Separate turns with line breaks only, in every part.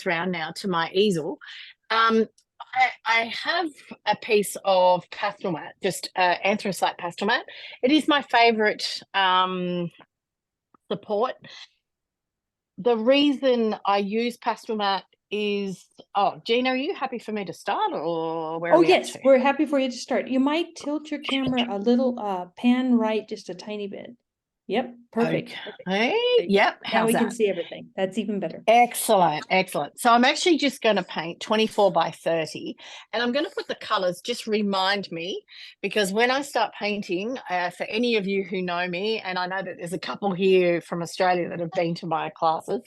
round now to my easel. I have a piece of Pastel Mat, just anthracite Pastel Mat. It is my favourite support. The reason I use Pastel Mat is, Jean, are you happy for me to start, or where are we
yes,
at to?
we're happy for you to start. You might tilt your camera a little, pan right just a tiny bit. Yep, perfect.
Okay.
Perfect.
Yep.
Now
How's
we
that?
can see everything. That's even better.
Excellent, excellent. So I'm actually just going to paint 24 by 30, and I'm going to put the colors, just remind me, because when I start painting, for any of you who know me, and I know that there's a couple here from Australia that have been to my classes,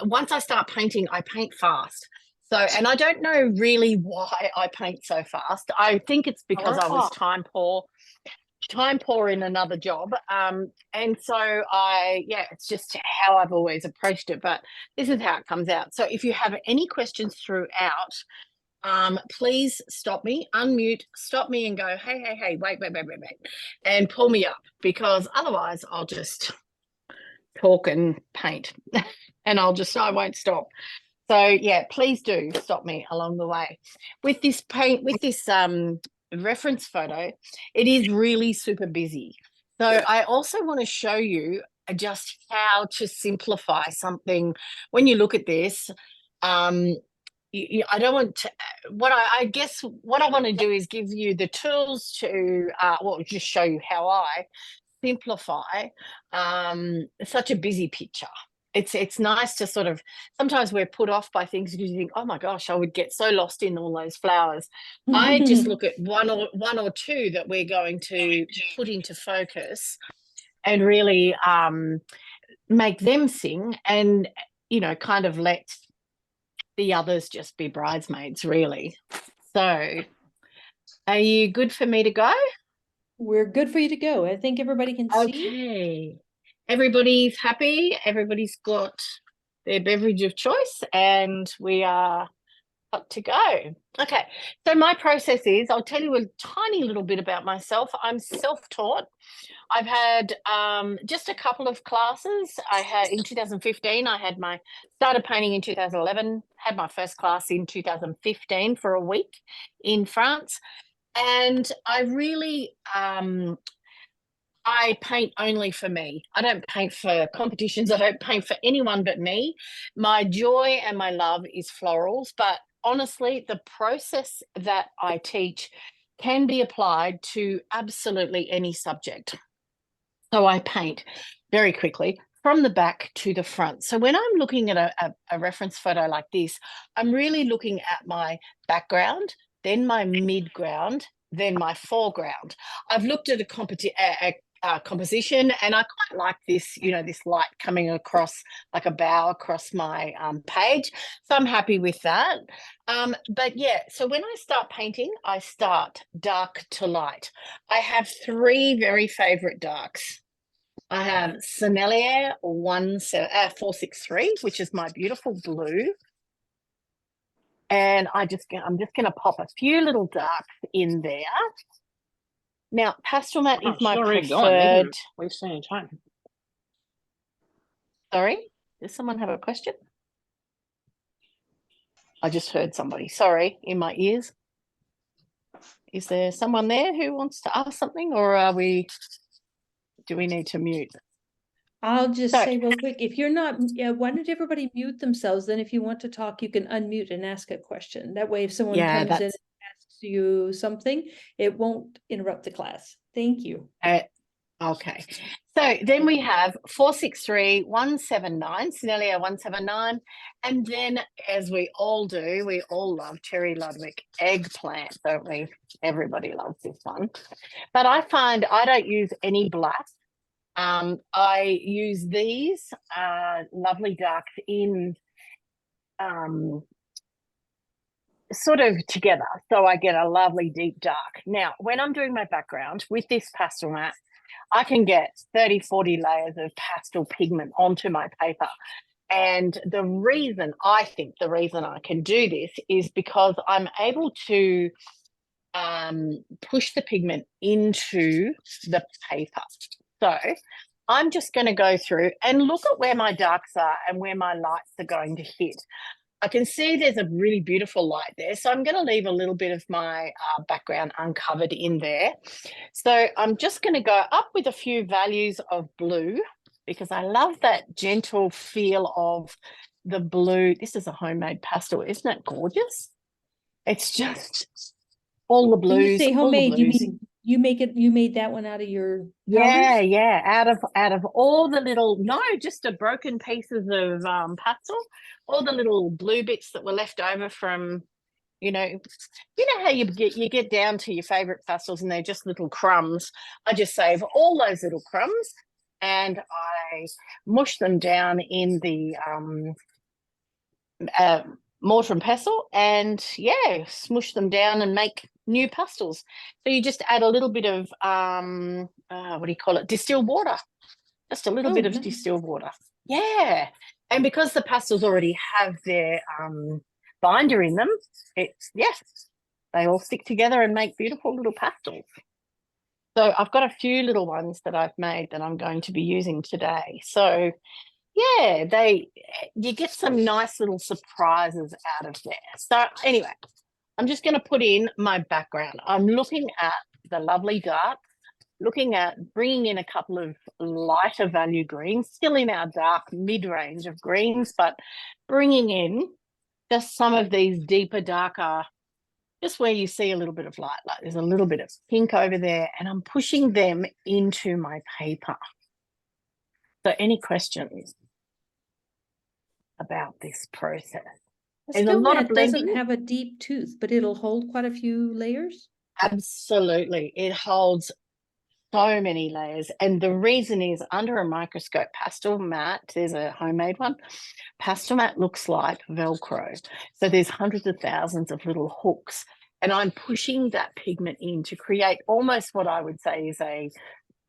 once I start painting, I paint fast. So, and I don't know really why I paint so fast. I think it's because I was time poor in another job. And so it's just how I've always approached it, but this is how it comes out. So if you have any questions throughout, please stop me, unmute, stop me and go, hey, wait, and pull me up, because otherwise I'll just talk and paint and I won't stop. So yeah, please do stop me along the way. With this reference photo, it is really super busy. So I also want to show you just how to simplify something. When you look at this, I don't want to, I guess what I want to do is give you the tools to, just show you how I simplify such a busy picture. It's nice to sort of, sometimes we're put off by things because you think, oh my gosh, I would get so lost in all those flowers. I just look at one or two that we're going to put into focus and really make them sing, and kind of let the others just be bridesmaids, really. So are you good for me to go?
We're good for you to go. I think everybody can see.
Okay. Everybody's happy. Everybody's got their beverage of choice, and we are up to go. Okay. So my process is, I'll tell you a tiny little bit about myself. I'm self-taught. I've had just a couple of classes. I had in 2015, started painting in 2011, had my first class in 2015 for a week in France. And I really, I paint only for me. I don't paint for competitions. I don't paint for anyone but me. My joy and my love is florals, but honestly, the process that I teach can be applied to absolutely any subject. So I paint very quickly from the back to the front. So when I'm looking at a reference photo like this, I'm really looking at my background, then my midground, then my foreground. I've looked at a composition, and I quite like this, this light coming across like a bow across my page. So I'm happy with that. But yeah, so when I start painting, I start dark to light. I have three very favorite darks. I have Sennelier 463, which is my beautiful blue. And I'm just going to pop a few little darks in there. Now, Pastel Mat is my preferred.
Wasting any time.
Sorry, does someone have a question? I just heard somebody, sorry, in my ears. Is there someone there who wants to ask something, or do we need to mute?
I'll just say real quick, if you're not, why don't everybody mute themselves? Then if you want to talk, you can unmute and ask a question. That way, if someone comes in and asks you something, it won't interrupt the class. Thank you.
Okay. So then we have 463, 179, Sennelier 179. And then, as we all do, we all love Cherry Ludwig eggplant, don't we? Everybody loves this one. But I find I don't use any black. I use these lovely darks in sort of together, so I get a lovely deep dark. Now, when I'm doing my background with this Pastel Mat, I can get 30, 40 layers of pastel pigment onto my paper. And the reason I can do this is because I'm able to push the pigment into the paper. So I'm just going to go through and look at where my darks are and where my lights are going to hit. I can see there's a really beautiful light there, so I'm going to leave a little bit of my background uncovered in there. So I'm just going to go up with a few values of blue because I love that gentle feel of the blue. This is a homemade pastel. Isn't it gorgeous? It's just all the blues.
When you say homemade, you mean you made that one out of your powders?
Yeah, out of all the little, no, just the broken pieces of pastel, all the little blue bits that were left over from, you know how you get down to your favorite pastels and they're just little crumbs. I just save all those little crumbs and I mush them down in the mortar and pestle and smush them down and make new pastels. So you just add a little bit of what do you call it, distilled water, just a little bit of distilled water. And because the pastels already have their binder in them, they all stick together and make beautiful little pastels. So I've got a few little ones that I've made that I'm going to be using today. So you get some nice little surprises out of there. So anyway, I'm just going to put in my background. I'm looking at the lovely dark, looking at bringing in a couple of lighter value greens, still in our dark mid-range of greens, but bringing in just some of these deeper, darker, just where you see a little bit of light, like there's a little bit of pink over there, and I'm pushing them into my paper. So any questions about this process?
Pastel Mat doesn't have a deep tooth, but it'll hold quite a few layers.
Absolutely. It holds so many layers. And the reason is under a microscope, Pastel Mat, there's a homemade one, Pastel Mat looks like Velcro. So there's hundreds of thousands of little hooks. And I'm pushing that pigment in to create almost what I would say is a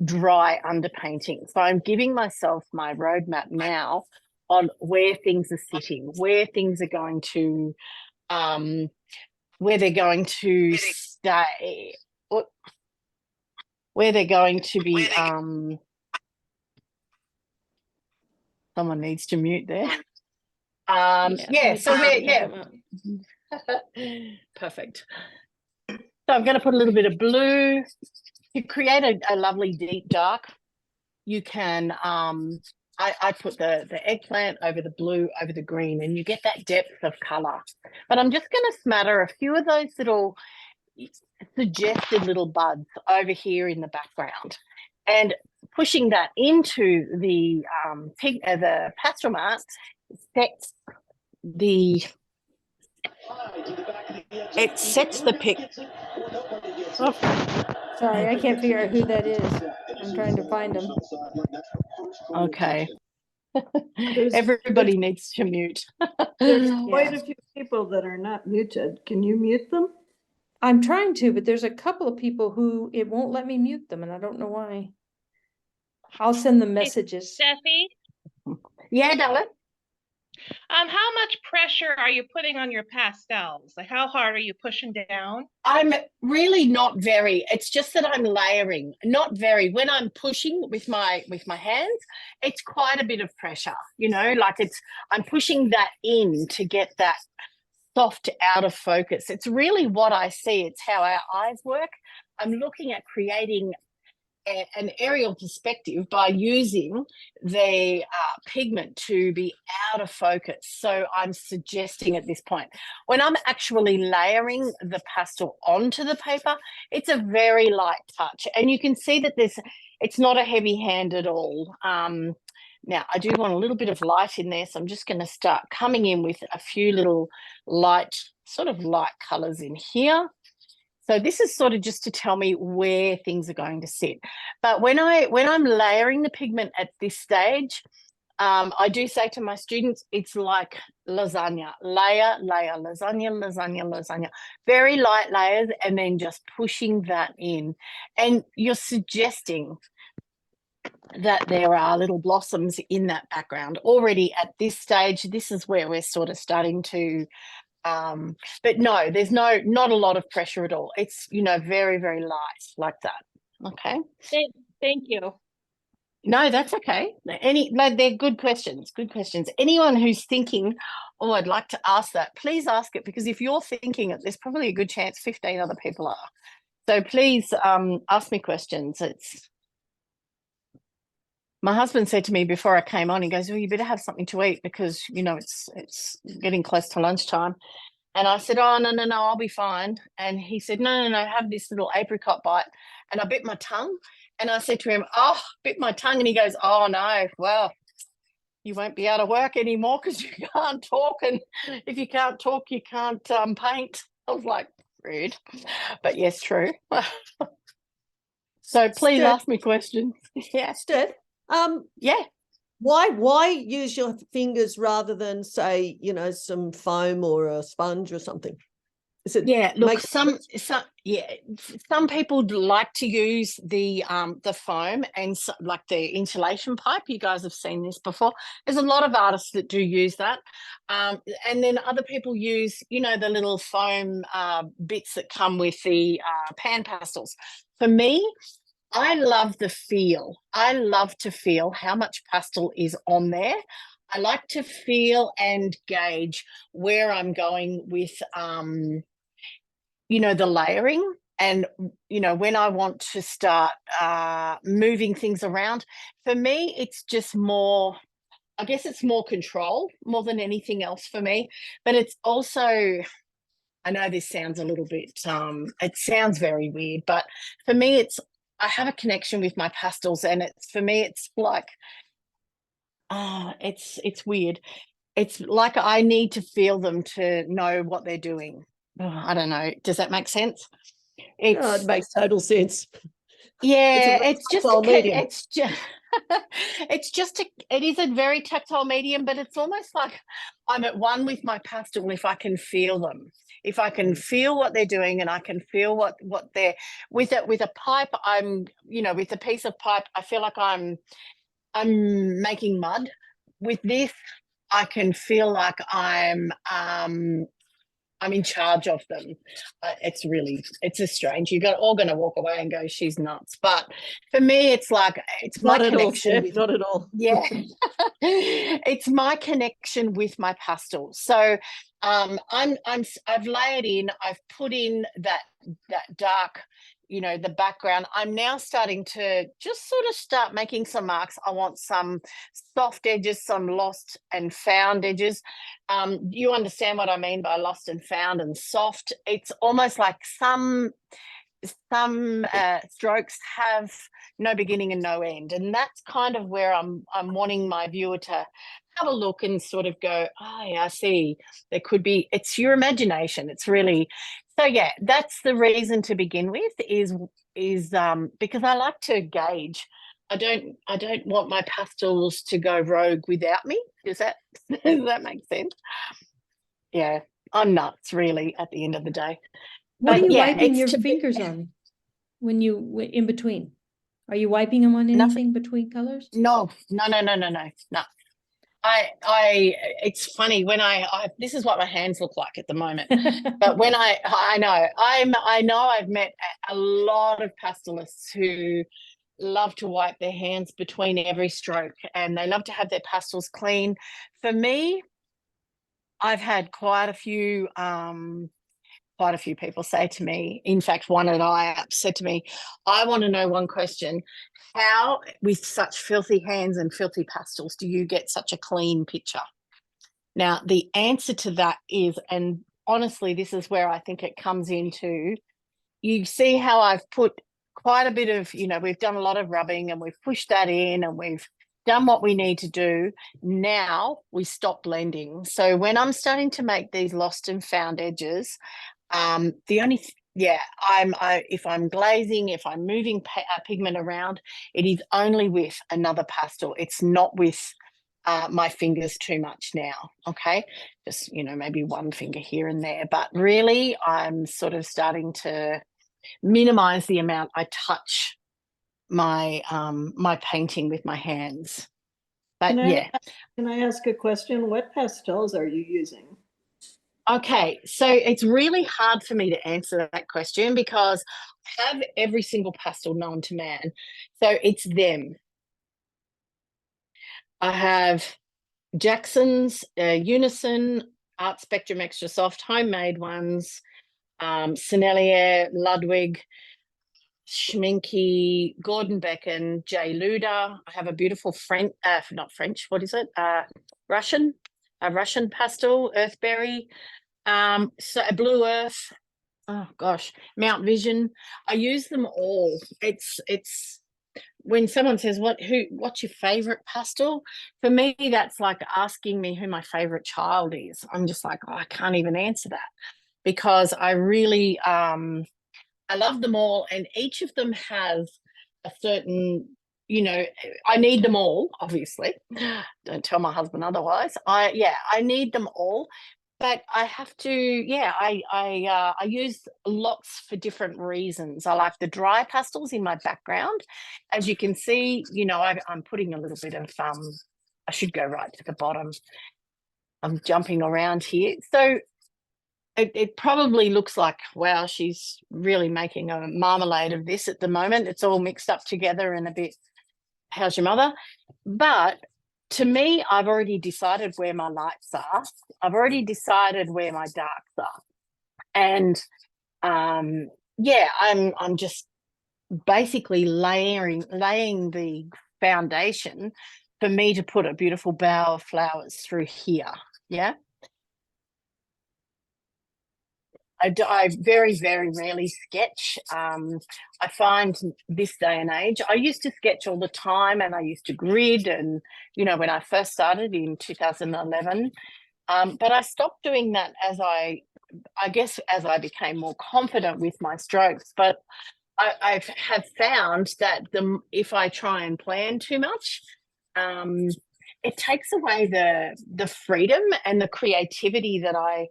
dry underpainting. So I'm giving myself my roadmap now on where things are sitting, where things are going to, where they're going to stay, where they're going to be. Someone needs to mute there. Perfect. So I'm going to put a little bit of blue to create a lovely deep dark. You can I put the eggplant over the blue, over the green, and you get that depth of color. But I'm just going to smatter a few of those little suggested little buds over here in the background and pushing that into the Pastel Mat sets the pic.
Oh, sorry, I can't figure out who that is. I'm trying to find them.
Okay. Everybody needs to mute.
There's quite a few people that are not muted. Can you mute them?
I'm trying to, but there's a couple of people who it won't let me mute them, and I don't know why. I'll send them messages.
Stephie?
Yeah, darling.
How much pressure are you putting on your pastels? Like, how hard are you pushing down?
I'm really not very. It's just that I'm layering, not very. When I'm pushing with my hands, it's quite a bit of pressure. Like I'm pushing that in to get that soft out of focus. It's really what I see. It's how our eyes work. I'm looking at creating an aerial perspective by using the pigment to be out of focus. So I'm suggesting at this point, when I'm actually layering the pastel onto the paper, it's a very light touch. And you can see that it's not a heavy hand at all. Now, I do want a little bit of light in there, so I'm just going to start coming in with a few little light colours in here. So this is sort of just to tell me where things are going to sit. But when I'm layering the pigment at this stage, I do say to my students, it's like lasagna, layer, lasagna. Very light layers, and then just pushing that in. And you're suggesting that there are little blossoms in that background already at this stage. This is where we're sort of starting to but no, there's not a lot of pressure at all. It's very, very light like that. Okay.
Thank you.
No, that's okay. They're good questions. Good questions. Anyone who's thinking, oh, I'd like to ask that, please ask it, because if you're thinking it, there's probably a good chance 15 other people are. So please ask me questions. My husband said to me before I came on, he goes, well, you better have something to eat because, you know, it's getting close to lunchtime. And I said, oh, no, I'll be fine. And he said, no, have this little apricot bite. And I bit my tongue. And I said to him, oh, bit my tongue. And he goes, oh, no, well, you won't be able to work anymore because you can't talk. And if you can't talk, you can't paint. I was like, rude. But yes, true. So please ask me questions. Yeah.
Steph,
yeah.
Why use your fingers rather than, say, you know, some foam or a sponge or something? Is it
look, some people like to use the foam and like the insulation pipe. You guys have seen this before. There's a lot of artists that do use that, and then other people use, you know, the little foam bits that come with the pan pastels. For me, I love the feel. I love to feel how much pastel is on there. I like to feel and gauge where I'm going with, you know, the layering. And, you know, when I want to start moving things around, for me, it's just more, I guess it's more control more than anything else for me. But it's also, I know this sounds a little bit, it sounds very weird, but for me, I have a connection with my pastels, and for me, it's like, it's weird. It's like I need to feel them to know what they're doing. I don't know. Does that make sense?
It makes total sense.
Yeah, it is a very tactile medium, but it's almost like I'm at one with my pastel if I can feel them. If I can feel what they're doing and I can feel what they're with a pipe, I'm, you know, with a piece of pipe, I feel like I'm making mud. With this, I can feel like I'm in charge of them. It's a strange. You're all going to walk away and go, she's nuts. But for me, it's like, it's my connection.
Not at all.
Yeah. It's my connection with my pastels. So I've layered in, I've put in that dark, you know, the background. I'm now starting to just sort of start making some marks. I want some soft edges, some lost and found edges. You understand what I mean by lost and found and soft? It's almost like some strokes have no beginning and no end, and that's kind of where I'm wanting my viewer to have a look and sort of go, oh yeah, I see, there could be, it's your imagination. It's really, so yeah, that's the reason to begin with, is because I like to gauge. I don't want my pastels to go rogue without me. Does that make sense? Yeah, I'm nuts really at the end of the day.
What are you wiping your fingers on when you in between? Are you wiping them on anything between colors?
No. It's funny when this is what my hands look like at the moment. But when I know I've met a lot of pastelists who love to wipe their hands between every stroke, and they love to have their pastels clean. For me, I've had quite a few people say to me, in fact, one at IAP said to me, I want to know one question. How, with such filthy hands and filthy pastels, do you get such a clean picture? Now, the answer to that is, and honestly, this is where I think it comes into, you see how I've put quite a bit of, you know, we've done a lot of rubbing and we've pushed that in and we've done what we need to do. Now we stop blending. So when I'm starting to make these lost and found edges, if I'm glazing, if I'm moving pigment around, it is only with another pastel. It's not with my fingers too much now. Okay, just, you know, maybe one finger here and there, but really I'm sort of starting to minimize the amount I touch my my painting with my hands. But
can I ask a question? What pastels are you using?
Okay, so it's really hard for me to answer that question because I have every single pastel known to man. So it's them. I have Jackson's, Unison, Art Spectrum Extra Soft, homemade ones, Sennelier, Ludwig, Schminky, Gordon Becken, J. Luda. I have a beautiful French, not French, what is it? Russian, a Russian pastel, Earthberry, so a Blue Earth. Oh gosh, Mount Vision. I use them all. It's when someone says what's your favorite pastel? For me, that's like asking me who my favorite child is. I'm just like, oh, I can't even answer that, because I really I love them all, and each of them has a certain, I need them all, obviously. Don't tell my husband otherwise. I need them all, but I have to, I use lots for different reasons. I like the dry pastels in my background. As you can see, I'm putting a little bit of, I should go right to the bottom. I'm jumping around here. So it probably looks like, wow, she's really making a marmalade of this at the moment. It's all mixed up together and a bit, how's your mother? But to me, I've already decided where my lights are. I've already decided where my darks are. And I'm just basically laying the foundation for me to put a beautiful bower of flowers through here. Yeah. I very, very rarely sketch. I find this day and age, I used to sketch all the time, and I used to grid, and, when I first started in 2011, but I stopped doing that as I became more confident with my strokes. But I have found that if I try and plan too much, it takes away the freedom and the creativity that I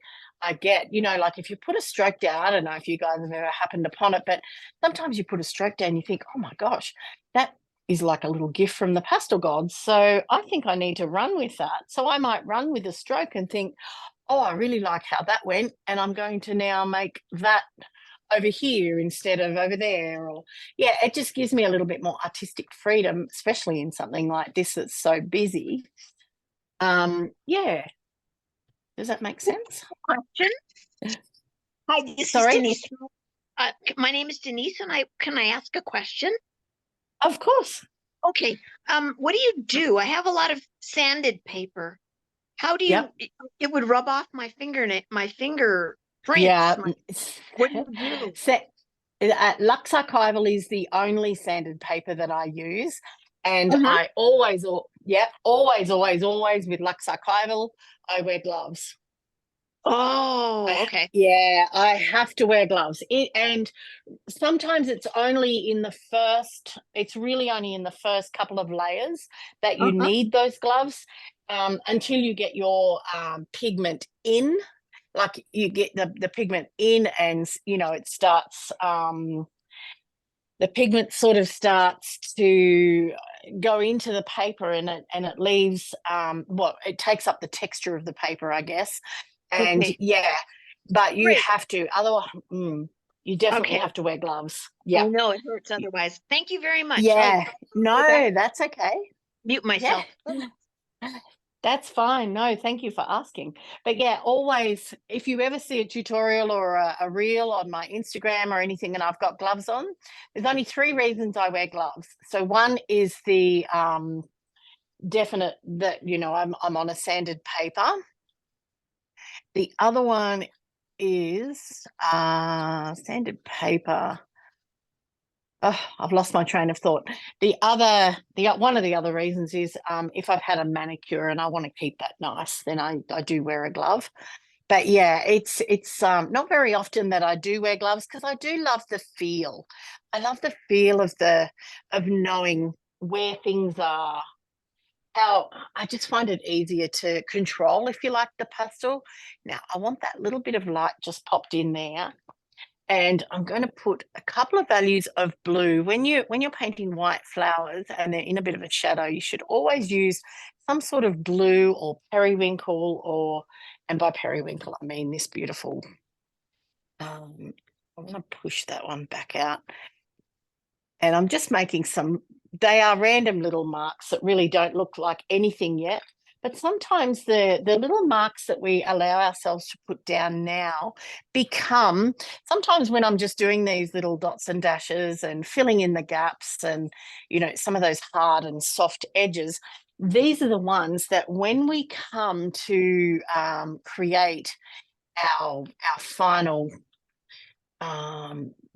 get. Like if you put a stroke down, I don't know if you guys have ever happened upon it, but sometimes you put a stroke down and you think, oh my gosh, that is like a little gift from the pastel gods. So I think I need to run with that. So I might run with a stroke and think, oh, I really like how that went, and I'm going to now make that over here instead of over there. Or it just gives me a little bit more artistic freedom, especially in something like this that's so busy. Does that make sense?
Question. Hi, this is Denise. My name is Denise, and can I ask a question?
Of course.
Okay. What do? I have a lot of sanded paper. How do you? It would rub off my fingerprints.
Yeah.
What do you do?
Lux Archival is the only sanded paper that I use, and I always with Lux Archival, I wear gloves.
Oh, okay.
I have to wear gloves. And sometimes it's really only in the first couple of layers that you need those gloves, until you get your pigment in. Like you get the pigment in, and it starts, the pigment sort of starts to go into the paper, and it leaves, it takes up the texture of the paper, I guess. And but you have to, otherwise you definitely have to wear gloves.
I know it hurts otherwise. Thank you very much.
No, that's okay.
Mute myself.
That's fine. No, thank you for asking. But always, if you ever see a tutorial or a reel on my Instagram or anything and I've got gloves on, there's only 3 reasons I wear gloves. So one is the definite that, I'm on a sanded paper. The other one is sanded paper. Oh, I've lost my train of thought. One of the other reasons is if I've had a manicure and I want to keep that nice, then I do wear a glove. But it's not very often that I do wear gloves, because I do love the feel. I love the feel of knowing where things are. I just find it easier to control, if you like, the pastel. Now I want that little bit of light just popped in there. And I'm going to put a couple of values of blue. When you're painting white flowers and they're in a bit of a shadow, you should always use some sort of blue or periwinkle, and by periwinkle I mean this beautiful. I'm going to push that one back out, and I'm just making some they are random little marks that really don't look like anything yet. But sometimes the little marks that we allow ourselves to put down now become, sometimes when I'm just doing these little dots and dashes and filling in the gaps and, you know, some of those hard and soft edges, these are the ones that when we come to create our final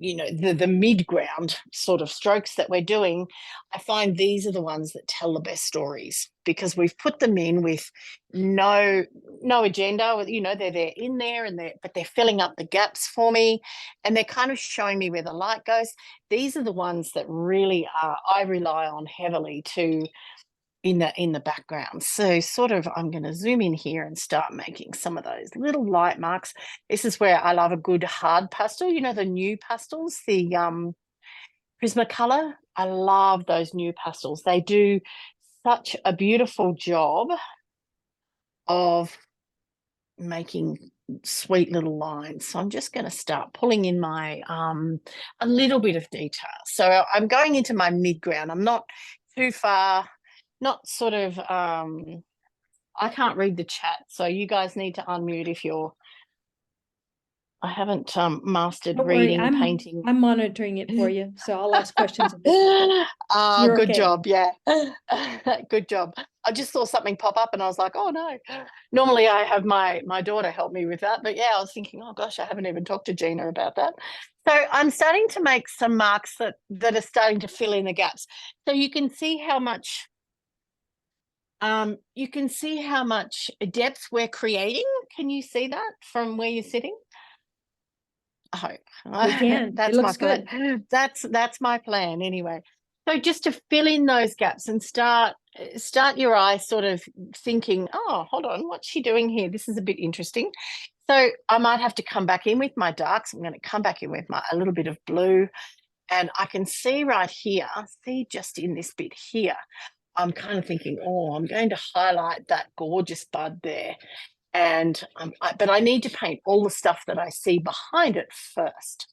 you know, the mid-ground sort of strokes that we're doing, I find these are the ones that tell the best stories, because we've put them in with no agenda. You know, they're in there, but they're filling up the gaps for me, and they're kind of showing me where the light goes. These are the ones that really I rely on heavily to in the background. So sort of, I'm going to zoom in here and start making some of those little light marks. This is where I love a good hard pastel, you know, the new pastels, the Prismacolor. I love those new pastels. They do such a beautiful job of making sweet little lines. So I'm just going to start pulling in my a little bit of detail. So I'm going into my mid-ground. I'm not too far, not sort of I can't read the chat, so you guys need to unmute if you're I haven't mastered
Don't worry,
reading painting.
I'm monitoring it for you, so I'll ask questions.
Good
okay.
job, yeah. Good job. I just saw something pop up and I was like, oh no. Normally I have my daughter help me with that, but yeah, I was thinking, oh gosh, I haven't even talked to Gina about that. So I'm starting to make some marks that are starting to fill in the gaps. So you can see how much depth we're creating. Can you see that from where you're sitting? I hope.
We can.
That's
it looks
my
good.
plan. That's my plan anyway. So just to fill in those gaps and start your eye sort of thinking, oh, hold on, what's she doing here? This is a bit interesting. So I might have to come back in with my darks. I'm going to come back in with a little bit of blue, and I can see right here, see just in this bit here, I'm kind of thinking, oh, I'm going to highlight that gorgeous bud there. And but I need to paint all the stuff that I see behind it first.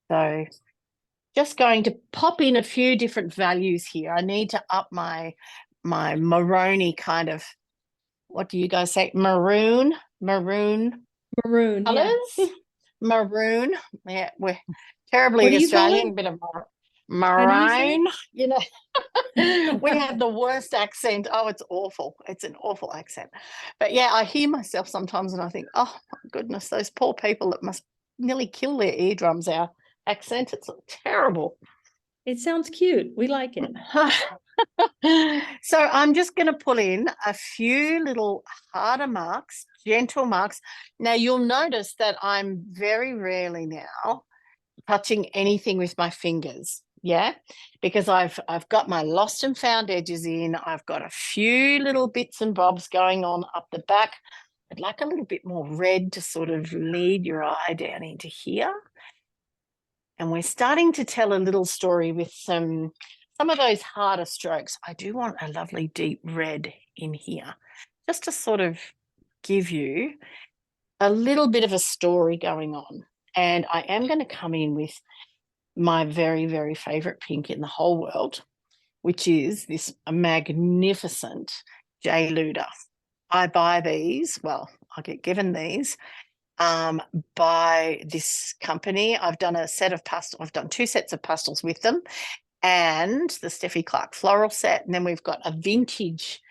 So just going to pop in a few different values here. I need to up my maroony kind of, what do you guys say? Maroon colors?
Yeah.
Maroon. Yeah, we're terribly
What do you call
Australian,
it?
bit of
How do you say
maroon,
it?
you know. We have the worst accent. Oh, it's awful. It's an awful accent. But yeah, I hear myself sometimes and I think, oh my goodness, those poor people that must nearly kill their eardrums, our accent. It's terrible.
It sounds cute. We like it.
So I'm just going to pull in a few little harder marks, gentle marks. Now you'll notice that I'm very rarely now touching anything with my fingers. Yeah, because I've got my lost and found edges in. I've got a few little bits and bobs going on up the back. I'd like a little bit more red to sort of lead your eye down into here. And we're starting to tell a little story with some of those harder strokes. I do want a lovely deep red in here, just to sort of give you a little bit of a story going on. And I am going to come in with my very, very favorite pink in the whole world, which is this magnificent J. Luda. I buy these, well, I get given these by this company. I've done a set of pastels. I've done 2 sets of pastels with them, and the Stephie Clark floral set. And then we've got a vintage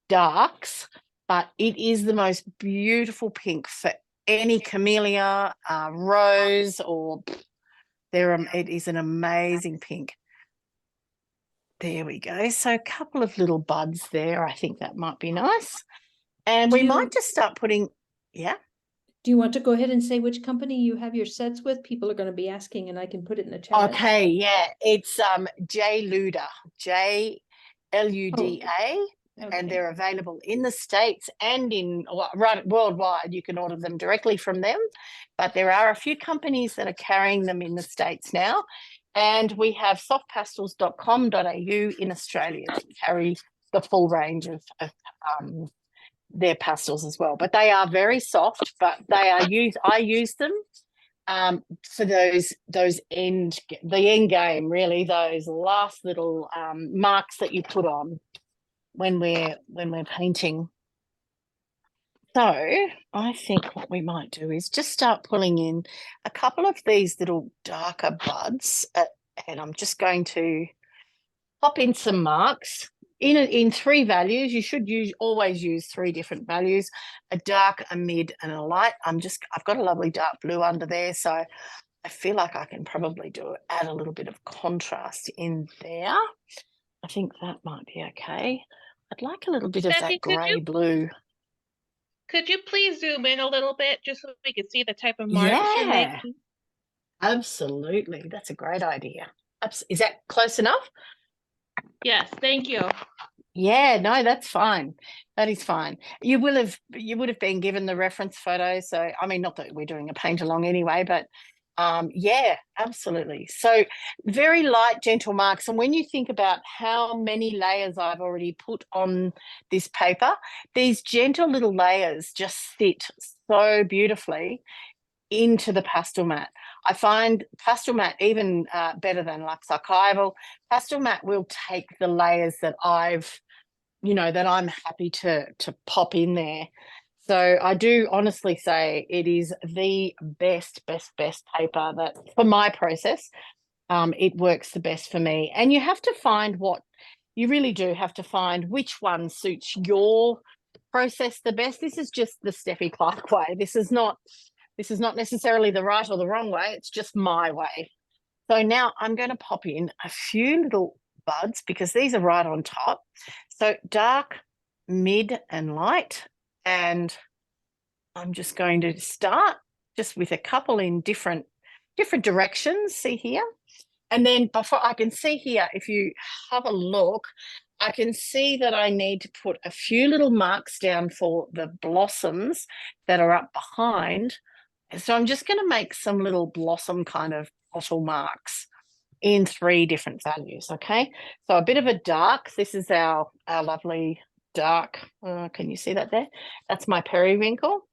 darks, but it is the most beautiful pink for any camellia, rose, or it is an amazing pink. There we go. So a couple of little buds there. I think that might be nice. And we might just start putting, yeah.
Do you want to go ahead and say which company you have your sets with? People are going to be asking and I can put it in the chat.
Okay, yeah. It's J. Luda, J-L-U-D-A. Oh. Okay. And they're available in the States and worldwide. You can order them directly from them. But there are a few companies that are carrying them in the States now. And we have softpastels.com.au in Australia to carry the full range of their pastels as well. But they are very soft, but I use them for the end game, really, those last little marks that you put on when we're painting. So I think what we might do is just start pulling in a couple of these little darker buds, and I'm just going to pop in some marks in 3 values. You should always use 3 different values: a dark, a mid, and a light. I've got a lovely dark blue under there, so I feel like I can probably add a little bit of contrast in there. I think that might be okay. I'd like a little bit of that grey blue.
Could you please zoom in a little bit just so we can see the type of marks you're making?
Absolutely. That's a great idea. Is that close enough?
Yes, thank you.
Yeah, no, that's fine. That is fine. You would have been given the reference photo. So, I mean, not that we're doing a paint along anyway, but yeah, absolutely. So very light, gentle marks. And when you think about how many layers I've already put on this paper, these gentle little layers just sit so beautifully into the Pastel Mat. I find Pastel Mat even better than Lux Archival. Pastel Mat will take the layers that I'm happy to pop in there. So I do honestly say it is the best paper that, for my process, it works the best for me. And you have to find you really do have to find which one suits your process the best. This is just the Stephie Clark way. This is not necessarily the right or the wrong way. It's just my way. So now I'm going to pop in a few little buds because these are right on top. So dark, mid, and light. And I'm just going to start just with a couple in different directions. See here? And then before I can see here, if you have a look, I can see that I need to put a few little marks down for the blossoms that are up behind. So I'm just going to make some little blossom kind of petal marks in 3 different values, okay? So a bit of a dark. This is our lovely dark. Can you see that there? That's my periwinkle.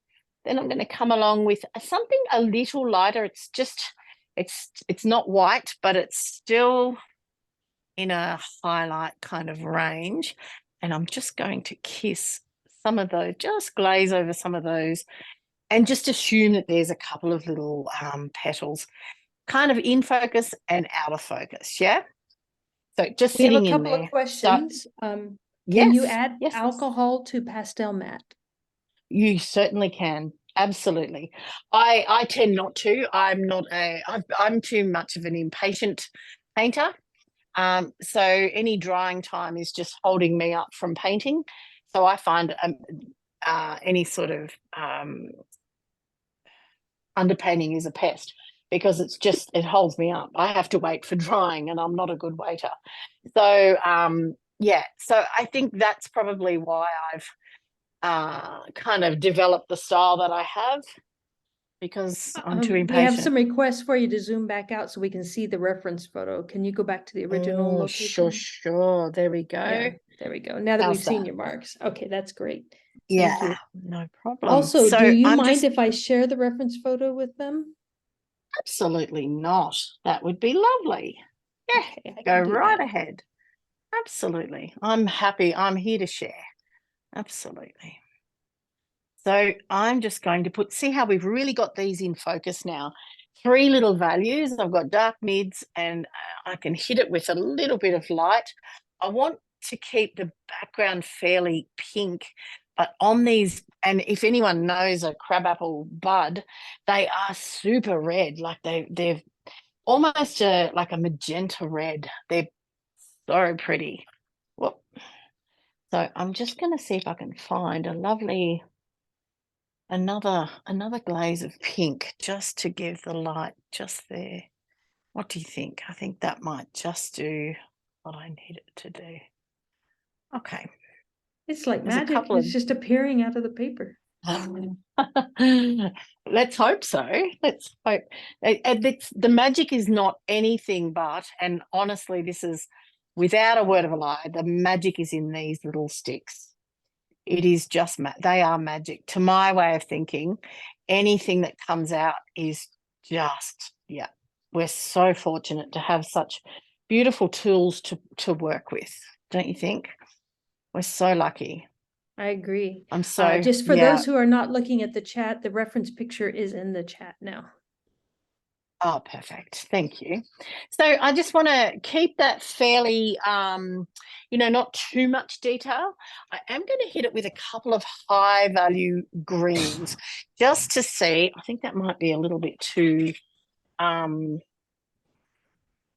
Then I'm going to come along with something a little lighter. It's just, it's not white, but it's still in a highlight kind of range. And I'm just going to kiss some of those, just glaze over some of those, and just assume that there's a couple of little petals kind of in focus and out of focus, yeah? So just sitting in there.
We have a couple of questions. Can you add alcohol to Pastel Mat? You
certainly can. Absolutely. I tend not to. I'm too much of an impatient painter. So any drying time is just holding me up from painting. So I find any sort of underpainting is a pest because it holds me up. I have to wait for drying and I'm not a good waiter. So yeah, so I think that's probably why I've kind of developed the style that I have, because I'm too impatient.
We have some requests for you to zoom back out so we can see the reference photo. Can you go back to the original location?
Sure. There we go.
Yeah, there we go. Now that we've seen your marks. Okay, that's great.
Thank you. No problem.
Also, do you mind if I share the reference photo with them?
Absolutely not. That would be lovely. Yeah, okay, go right ahead. Absolutely. I'm happy. I'm here to share. Absolutely. So I'm just going to see how we've really got these in focus now. 3 little values. I've got dark mids and I can hit it with a little bit of light. I want to keep the background fairly pink, but on these, and if anyone knows a crabapple bud, they are super red. Like they're almost like a magenta red. They're so pretty. Whoop. So I'm just going to see if I can find a lovely, another glaze of pink just to give the light just there. What do you think? I think that might just do what I need it to do. Okay.
It's like magic. It's just appearing out of the paper.
Let's hope so. Let's hope. The magic is not anything but, and honestly, this is without a word of a lie, the magic is in these little sticks. It is just, they are magic. To my way of thinking, anything that comes out is just, yeah, we're so fortunate to have such beautiful tools to work with, don't you think? We're so lucky.
I agree.
I'm so
just for those who are not looking at the chat, the reference picture is in the chat now.
Oh, perfect. Thank you. So I just want to keep that fairly, not too much detail. I am going to hit it with a couple of high value greens just to see. I think that might be a little bit too, I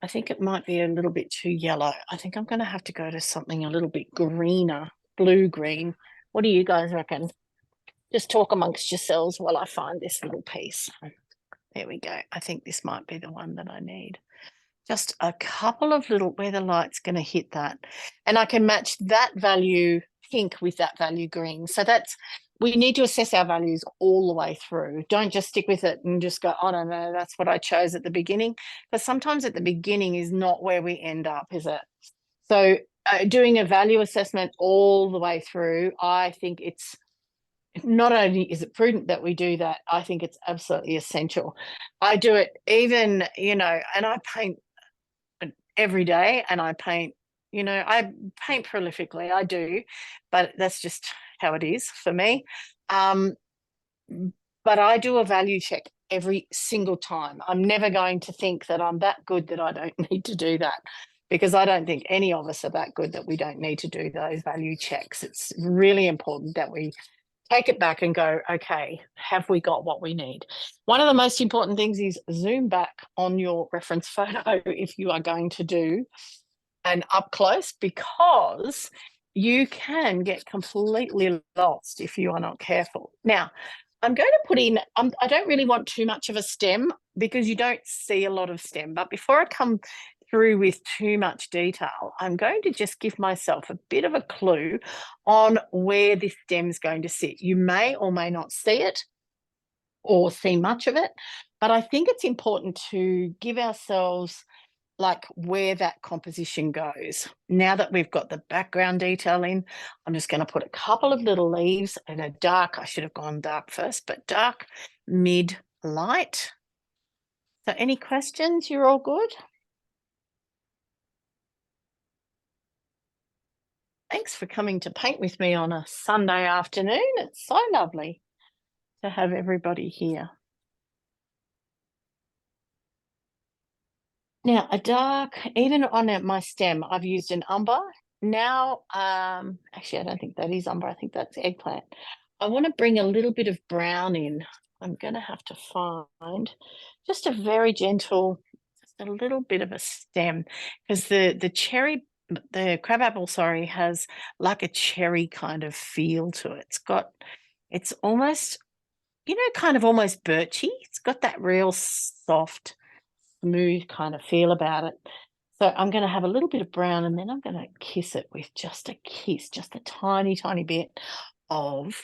think it might be a little bit too yellow. I think I'm going to have to go to something a little bit greener, blue-green. What do you guys reckon? Just talk amongst yourselves while I find this little piece. There we go. I think this might be the one that I need. Just a couple of little, where the light's going to hit that. And I can match that value pink with that value green. So we need to assess our values all the way through. Don't just stick with it and just go, I don't know, that's what I chose at the beginning. Because sometimes at the beginning is not where we end up, is it? So doing a value assessment all the way through, I think it's, not only is it prudent that we do that, I think it's absolutely essential. I do it even, and I paint every day, and I paint, I paint prolifically, I do, but that's just how it is for me. But I do a value check every single time. I'm never going to think that I'm that good that I don't need to do that, because I don't think any of us are that good that we don't need to do those value checks. It's really important that we take it back and go, okay, have we got what we need? One of the most important things is zoom back on your reference photo if you are going to do an up close, because you can get completely lost if you are not careful. Now, I'm going to put in, I don't really want too much of a stem because you don't see a lot of stem, but before I come through with too much detail, I'm going to just give myself a bit of a clue on where this stem is going to sit. You may or may not see it or see much of it, but I think it's important to give ourselves like where that composition goes. Now that we've got the background detail in, I'm just going to put a couple of little leaves and a dark, I should have gone dark first, but dark, mid, light. So any questions? You're all good? Thanks for coming to paint with me on a Sunday afternoon. It's so lovely to have everybody here. Now, a dark, even on my stem, I've used an umber. Now, actually, I don't think that is umber. I think that's eggplant. I want to bring a little bit of brown in. I'm going to have to find just a very gentle, just a little bit of a stem, because the crabapple, sorry, has like a cherry kind of feel to it. It's almost, kind of almost birchy. It's got that real soft, smooth kind of feel about it. So I'm going to have a little bit of brown, and then I'm going to kiss it with just a tiny, tiny bit of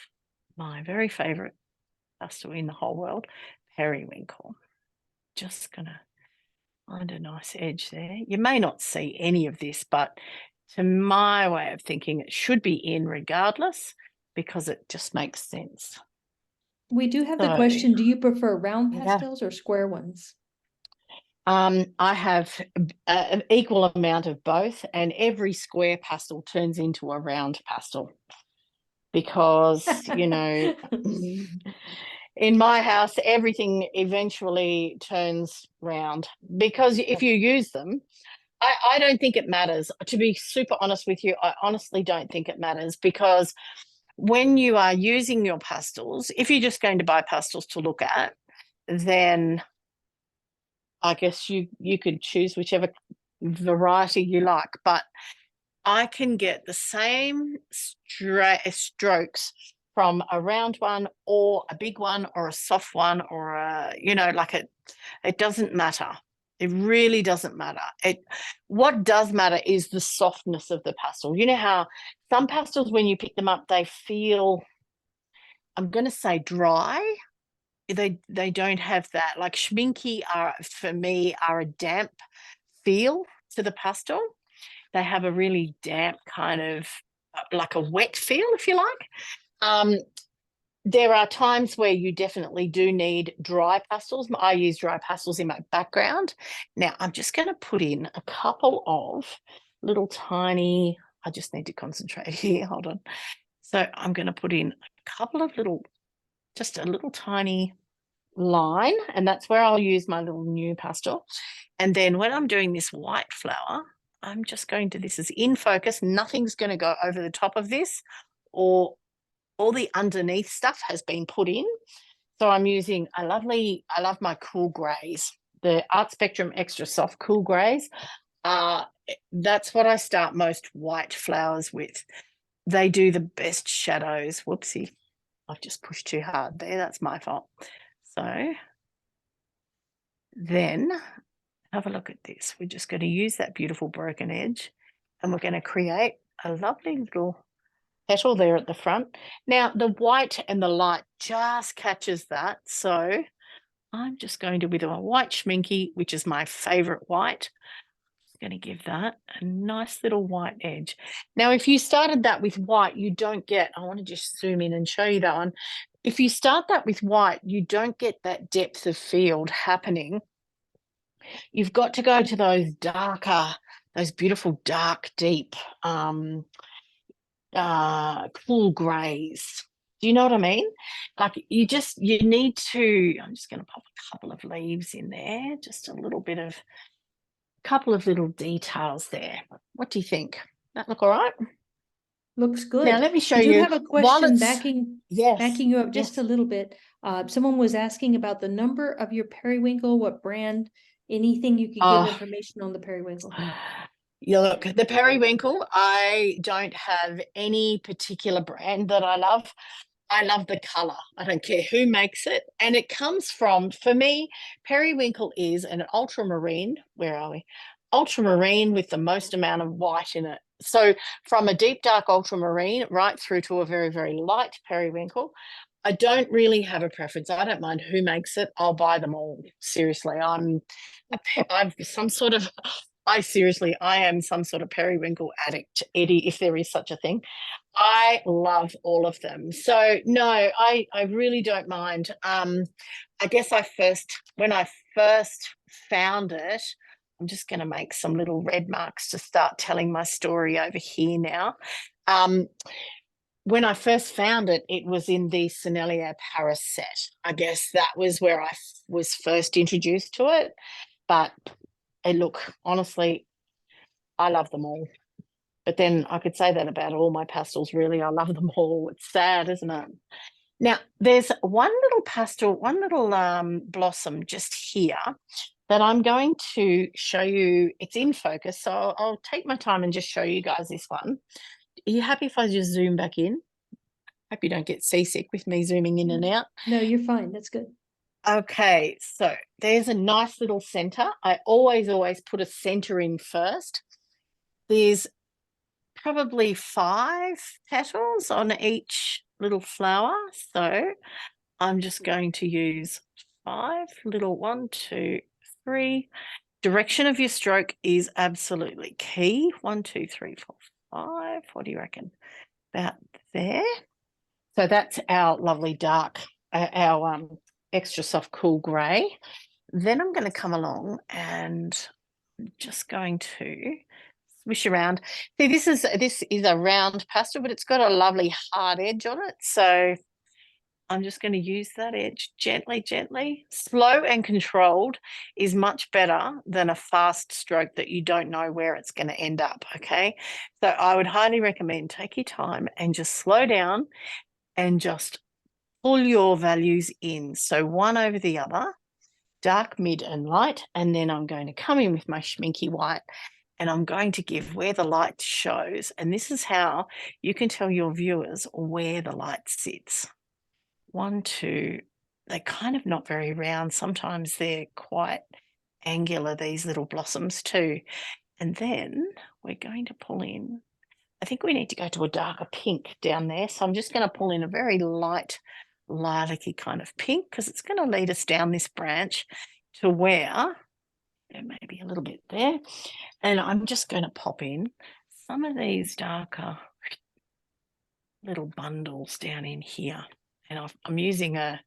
my very favorite pastel in the whole world, periwinkle. Just going to find a nice edge there. You may not see any of this, but to my way of thinking, it should be in regardless, because it just makes sense.
We do have the question, do you prefer round pastels or square ones?
I have an equal amount of both, and every square pastel turns into a round pastel because, in my house, everything eventually turns round, because if you use them, I don't think it matters. To be super honest with you, I honestly don't think it matters, because when you are using your pastels, if you're just going to buy pastels to look at, then I guess you could choose whichever variety you like, but I can get the same strokes from a round one or a big one or a soft one or it doesn't matter. It really doesn't matter. What does matter is the softness of the pastel. You know how some pastels, when you pick them up, they feel, I'm going to say dry. They don't have that. Like schminky for me are a damp feel to the pastel. They have a really damp kind of like a wet feel, if you like. there are times where you definitely do need dry pastels. I use dry pastels in my background. Now I'm just going to put in a couple of little tiny, I just need to concentrate here, hold on. So I'm going to put in a couple of little, just a little tiny line, and that's where I'll use my little new pastel. And then when I'm doing this white flower, I'm just going to, this is in focus, nothing's going to go over the top of this, or all the underneath stuff has been put in. So I'm using I love my cool grays, the Art Spectrum Extra Soft Cool Grays. That's what I start most white flowers with. They do the best shadows. Whoopsie, I've just pushed too hard there. That's my fault. So then have a look at this. We're just going to use that beautiful broken edge, and we're going to create a lovely little petal there at the front. Now the white and the light just catches that, so I'm just going to, with a white schminky, which is my favorite white, going to give that a nice little white edge. Now if you started that with white, you don't get, I want to just zoom in and show you that one. If you start that with white, you don't get that depth of field happening. You've got to go to those darker, those beautiful dark deep cool grays. Do you know what I mean? Like you need to, I'm just going to pop a couple of leaves in there, just a little bit of, couple of little details there. What do you think? That look all right?
Looks good.
Now let me show
I do
you.
have a question backing you up just a little bit. Someone was asking about the number of your periwinkle, what brand, anything you could give information on the periwinkle.
Yeah, look, the periwinkle, I don't have any particular brand that I love. I love the color. I don't care who makes it. And it comes from, for me, periwinkle is an ultramarine. Where are we? Ultramarine with the most amount of white in it. So from a deep dark ultramarine right through to a very, very light periwinkle. I don't really have a preference. I don't mind who makes it. I'll buy them all. Seriously, I am some sort of periwinkle addict, Eddie, if there is such a thing. I love all of them. So no, I really don't mind. I guess when I first found it, I'm just going to make some little red marks to start telling my story over here now. When I first found it, it was in the Sennelier Paris set. I guess that was where I was first introduced to it. But look, honestly, I love them all. But then I could say that about all my pastels, really. I love them all. It's sad, isn't it? Now, there's one little pastel, one little blossom just here that I'm going to show you. It's in focus, so I'll take my time and just show you guys this one. Are you happy if I just zoom back in? Hope you don't get seasick with me zooming in and out.
No, you're fine. That's good.
Okay, so there's a nice little center. I always put a center in first. There's probably 5 petals on each little flower. So I'm just going to use 5 little 1, 2, 3. Direction of your stroke is absolutely key. 1, 2, 3, 4, 5. What do you reckon? About there. So that's our lovely dark, our extra soft cool grey. Then I'm going to come along and I'm just going to swish around. See, this is a round pastel, but it's got a lovely hard edge on it. So I'm just going to use that edge gently, gently. Slow and controlled is much better than a fast stroke that you don't know where it's going to end up, okay? So I would highly recommend take your time and just slow down and just pull your values in. So one over the other, dark, mid and light. And then I'm going to come in with my schminky white and I'm going to give where the light shows. And this is how you can tell your viewers where the light sits. 1, 2, they're kind of not very round. Sometimes they're quite angular, these little blossoms too. And then we're going to pull in, I think we need to go to a darker pink down there. So I'm just going to pull in a very light, lilac-y kind of pink because it's going to lead us down this branch to where, maybe a little bit there. And I'm just going to pop in some of these darker little bundles down in here. and I'm using a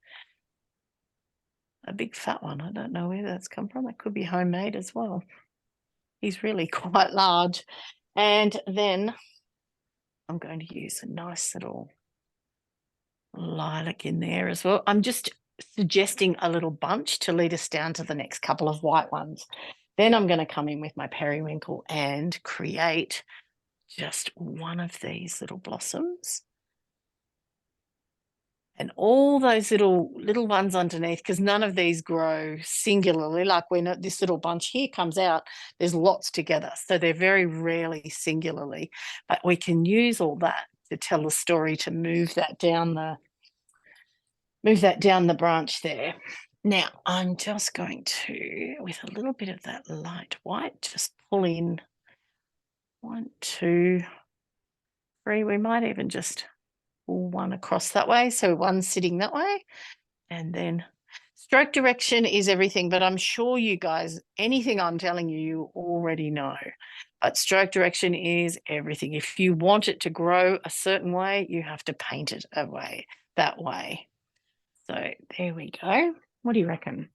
big fat one. I don't know where that's come from. It could be homemade as well. He's really quite large. And then I'm going to use a nice little lilac in there as well. I'm just suggesting a little bunch to lead us down to the next couple of white ones. Then I'm going to come in with my periwinkle and create just one of these little blossoms. And all those little ones underneath, because none of these grow singularly. Like when this little bunch here comes out, there's lots together. So they're very rarely singularly. But we can use all that to tell the story, to move that down the branch there. Now, I'm just going to, with a little bit of that light white, just pull in 1, 2, 3. We might even just pull one across that way. So one's sitting that way. And then stroke direction is everything, but I'm sure you guys, anything I'm telling you, you already know. But stroke direction is everything. If you want it to grow a certain way, you have to paint it that way. So there we go. What do you reckon?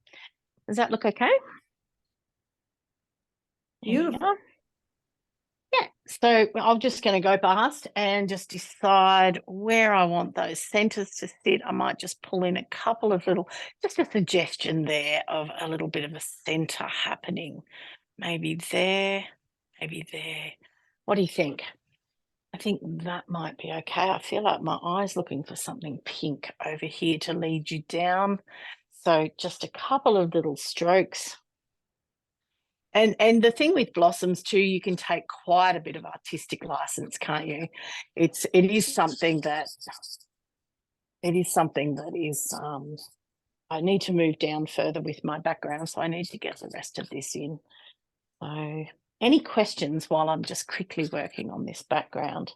Does that look okay?
Beautiful.
Yeah, so I'm just going to go past and just decide where I want those centers to sit. I might just pull in a couple of just a suggestion there of a little bit of a center happening. Maybe there, maybe there. What do you think? I think that might be okay. I feel like my eye's looking for something pink over here to lead you down. So just a couple of little strokes. And the thing with blossoms too, you can take quite a bit of artistic license, can't you? It is something that is I need to move down further with my background, so I need to get the rest of this in. So any questions while I'm just quickly working on this background?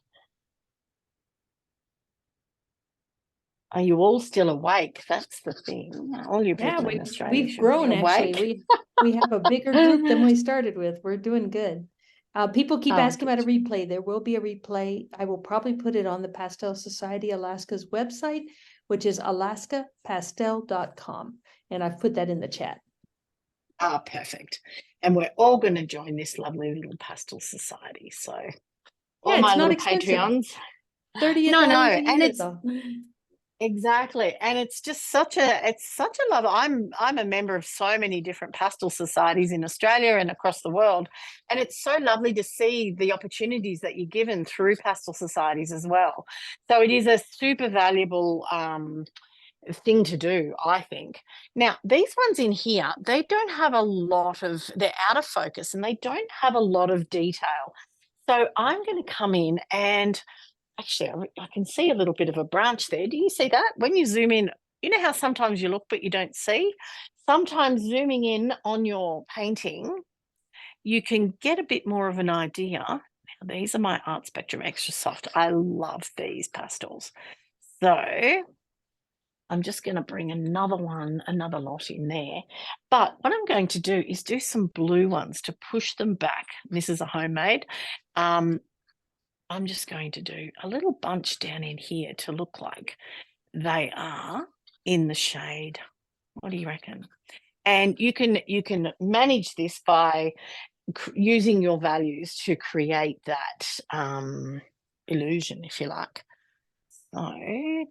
Are you all still awake? That's the thing. All you people in Australia
we've grown actually. We have a bigger group than we started with. We're doing good. People keep asking about a replay. There will be a replay. I will probably put it on the Pastel Society Alaska's website, which is alaskapastel.com. And I've put that in the chat.
Ah, perfect. And we're all going to join this lovely little Pastel Society. So all my little Patreons.
$38
no,
a
and
year,
it's
though.
Exactly. And it's just such a love. I'm a member of so many different pastel societies in Australia and across the world. And it's so lovely to see the opportunities that you're given through pastel societies as well. So it is a super valuable thing to do, I think. Now, these ones in here, they don't have a lot of, they're out of focus and they don't have a lot of detail. So I'm going to come in and actually, I can see a little bit of a branch there. Do you see that? When you zoom in, you know how sometimes you look but you don't see? Sometimes zooming in on your painting, you can get a bit more of an idea. Now, these are my Art Spectrum Extra Soft. I love these pastels. So I'm just going to bring another lot in there. But what I'm going to do is do some blue ones to push them back. This is a homemade. I'm just going to do a little bunch down in here to look like they are in the shade. What do you reckon? And you can manage this by using your values to create that illusion, if you like. So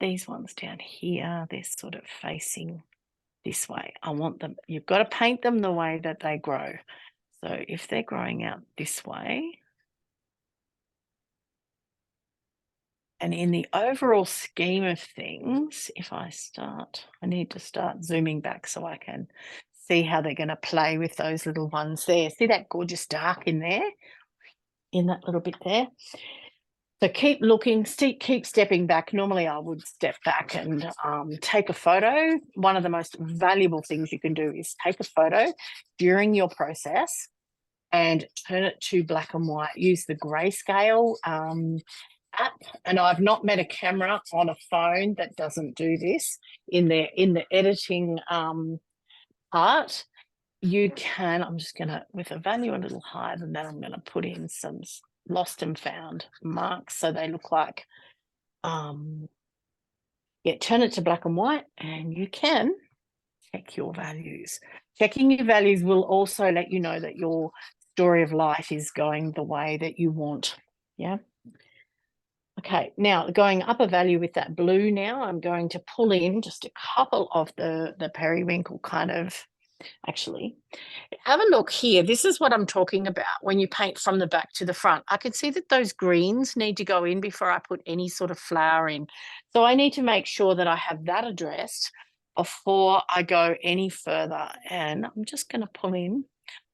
these ones down here, they're sort of facing this way. I want them, you've got to paint them the way that they grow. So if they're growing out this way, and in the overall scheme of things, if I need to start zooming back so I can see how they're going to play with those little ones there. See that gorgeous dark in there, in that little bit there? So keep looking, keep stepping back. Normally I would step back and take a photo. One of the most valuable things you can do is take a photo during your process and turn it to black and white. Use the grayscale app, and I've not met a camera on a phone that doesn't do this. In the editing part, you can, I'm just going to, with a value a little higher than that, I'm going to put in some lost and found marks so they look like turn it to black and white, and you can check your values. Checking your values will also let you know that your story of light is going the way that you want. Yeah. Okay, now going up a value with that blue now, I'm going to pull in just a couple of the periwinkle kind of, actually, have a look here. This is what I'm talking about when you paint from the back to the front. I can see that those greens need to go in before I put any sort of flower in. So I need to make sure that I have that addressed before I go any further. And I'm just going to pull in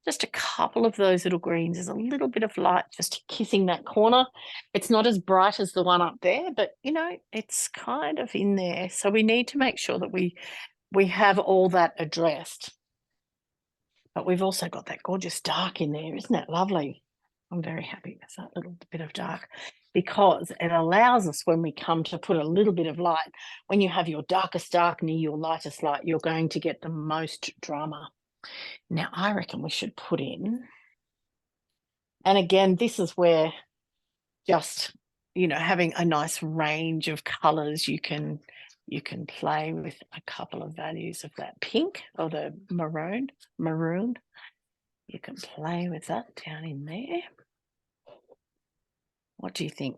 just a couple of those little greens. There's a little bit of light just kissing that corner. It's not as bright as the one up there, but, you know, it's kind of in there. So we need to make sure that we have all that addressed. But we've also got that gorgeous dark in there. Isn't that lovely? I'm very happy with that little bit of dark, because it allows us, when we come to put a little bit of light, when you have your darkest dark near your lightest light, you're going to get the most drama. Now, I reckon we should put in, and again, this is where just, you know, having a nice range of colours, you can play with a couple of values of that pink or the maroon. You can play with that down in there. What do you think?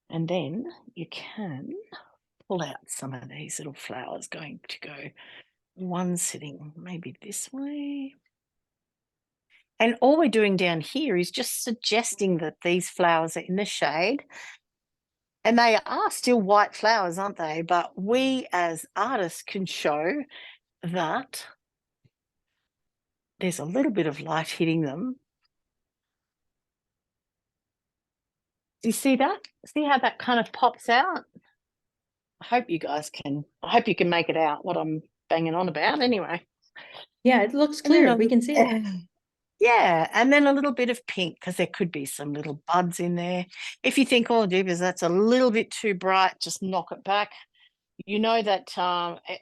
And then you can pull out some of these little flowers, going to go one sitting maybe this way. And all we're doing down here is just suggesting that these flowers are in the shade. And they are still white flowers, aren't they? But we as artists can show that there's a little bit of light hitting them. Do you see that? See how that kind of pops out? I hope you can make it out what I'm banging on about anyway.
Yeah, it looks clear. We can see it.
Yeah, and then a little bit of pink, because there could be some little buds in there. If you think, oh, jeepers, that's a little bit too bright, just knock it back. You know that,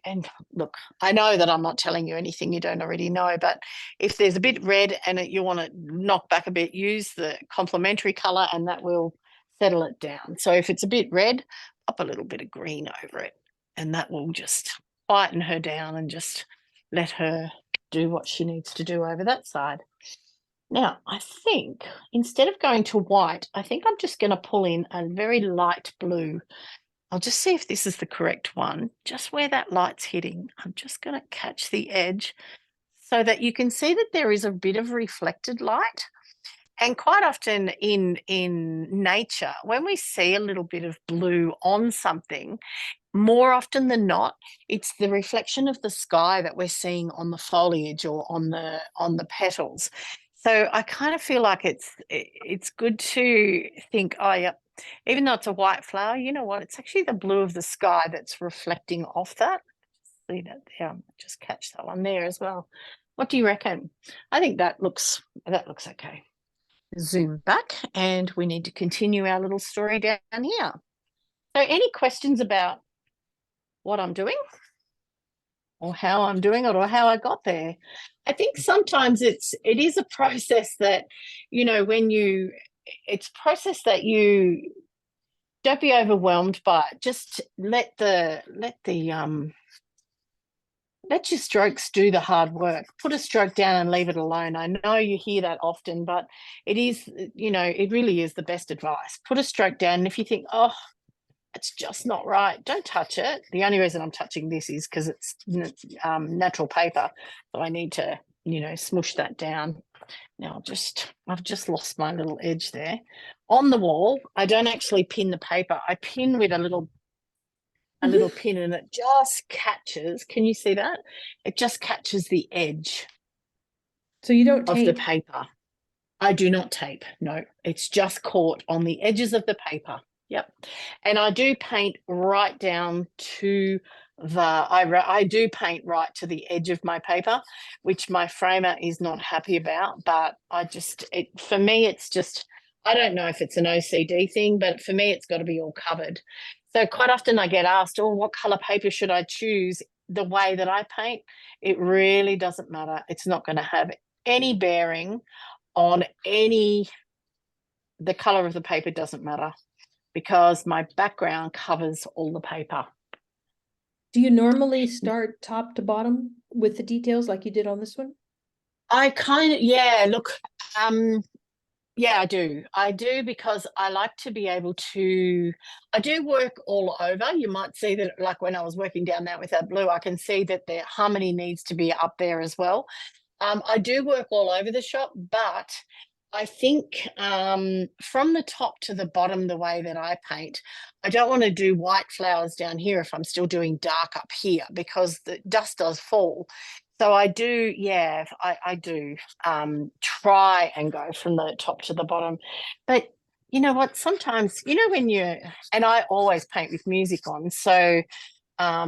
and look, I know that I'm not telling you anything you don't already know, but if there's a bit red and you want to knock back a bit, use the complementary colour and that will settle it down. So if it's a bit red, pop a little bit of green over it, and that will just quieten her down and just let her do what she needs to do over that side. Now, I think instead of going to white, I think I'm just going to pull in a very light blue. I'll just see if this is the correct one. Just where that light's hitting, I'm just going to catch the edge so that you can see that there is a bit of reflected light. And quite often in nature, when we see a little bit of blue on something, more often than not, it's the reflection of the sky that we're seeing on the foliage or on the petals. So I kind of feel like it's good to think, oh, yeah, even though it's a white flower, you know what? It's actually the blue of the sky that's reflecting off that. See that there? Just catch that one there as well. What do you reckon? I think that looks okay. Zoom back, and we need to continue our little story down here. So any questions about what I'm doing or how I'm doing it or how I got there? I think sometimes it is a process that, you know, it's a process that you don't be overwhelmed by it. Just let your strokes do the hard work. Put a stroke down and leave it alone. I know you hear that often, but it is, you know, it really is the best advice. Put a stroke down, and if you think, oh, it's just not right, don't touch it. The only reason I'm touching this is because it's natural paper, so I need to, you know, smush that down. Now I've just lost my little edge there. On the wall, I don't actually pin the paper. I pin with a little pin, and it just catches. Can you see that? It just catches the edge.
So you don't
of
tape
the paper. I do not tape. No, it's just caught on the edges of the paper. Yep. And I do paint right down to I do paint right to the edge of my paper, which my framer is not happy about. But for me, it's just, I don't know if it's an OCD thing, but for me, it's got to be all covered. So quite often I get asked, oh, what color paper should I choose? The way that I paint, it really doesn't matter. It's not going to have any bearing on the color of the paper doesn't matter, because my background covers all the paper.
Do you normally start top to bottom with the details like you did on this one?
I kind of, yeah, look, yeah, I do because I like to be able to, I do work all over. You might see that, like when I was working down there with that blue, I can see that the harmony needs to be up there as well. I do work all over the shop, but I think from the top to the bottom, the way that I paint, I don't want to do white flowers down here if I'm still doing dark up here, because the dust does fall. So I do, yeah, I do try and go from the top to the bottom. But you know what, sometimes, you know, when you, and I always paint with music on, so I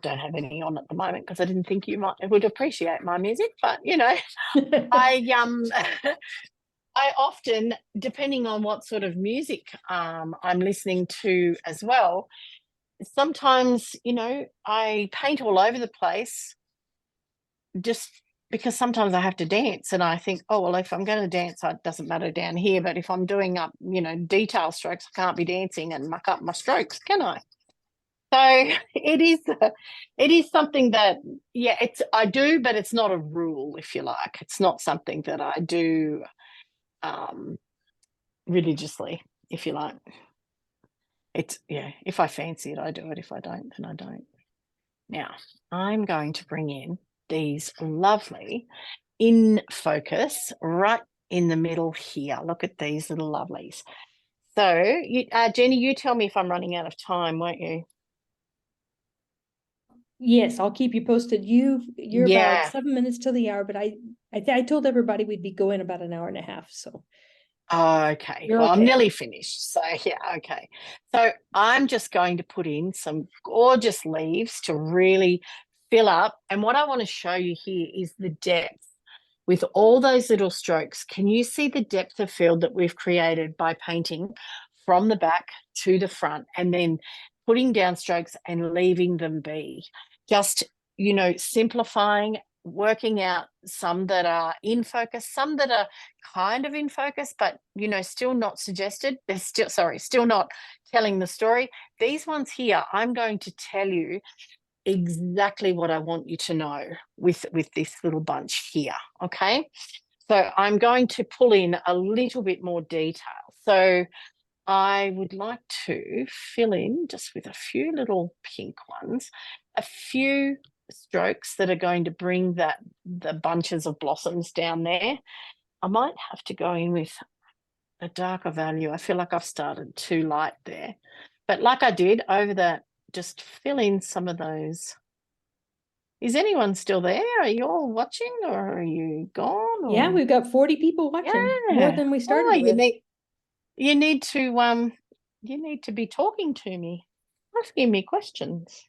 don't have any on at the moment because I didn't think you would appreciate my music, but you know, I I often, depending on what sort of music I'm listening to as well, sometimes, you know, I paint all over the place just because sometimes I have to dance, and I think, oh, well, if I'm going to dance, it doesn't matter down here. But if I'm doing up, you know, detail strokes, I can't be dancing and muck up my strokes, can I? So it is something that, yeah, I do, but it's not a rule, if you like. It's not something that I do religiously, if you like. It's, yeah, if I fancy it, I do it. If I don't, then I don't. Now, I'm going to bring in these lovely in focus right in the middle here. Look at these little lovelies. So, Jenny, you tell me if I'm running out of time, won't you?
Yes, I'll keep you posted. You're about 7 minutes to the hour, but I told everybody we'd be going about an hour and a half. So.
Oh, okay. Well, I'm nearly finished. So yeah, okay. So I'm just going to put in some gorgeous leaves to really fill up. And what I want to show you here is the depth with all those little strokes. Can you see the depth of field that we've created by painting from the back to the front and then putting down strokes and leaving them be? Just, you know, simplifying, working out some that are in focus, some that are kind of in focus, but, you know, still not suggested. They're still not telling the story. These ones here, I'm going to tell you exactly what I want you to know with this little bunch here, okay? So I'm going to pull in a little bit more detail. So I would like to fill in just with a few little pink ones, a few strokes that are going to bring the bunches of blossoms down there. I might have to go in with a darker value. I feel like I've started too light there. But like I did over that, just fill in some of those. Is anyone still there? Are you all watching or are you gone? Or?
Yeah, we've got 40 people watching, more than we started with.
You need to be talking to me, asking me questions.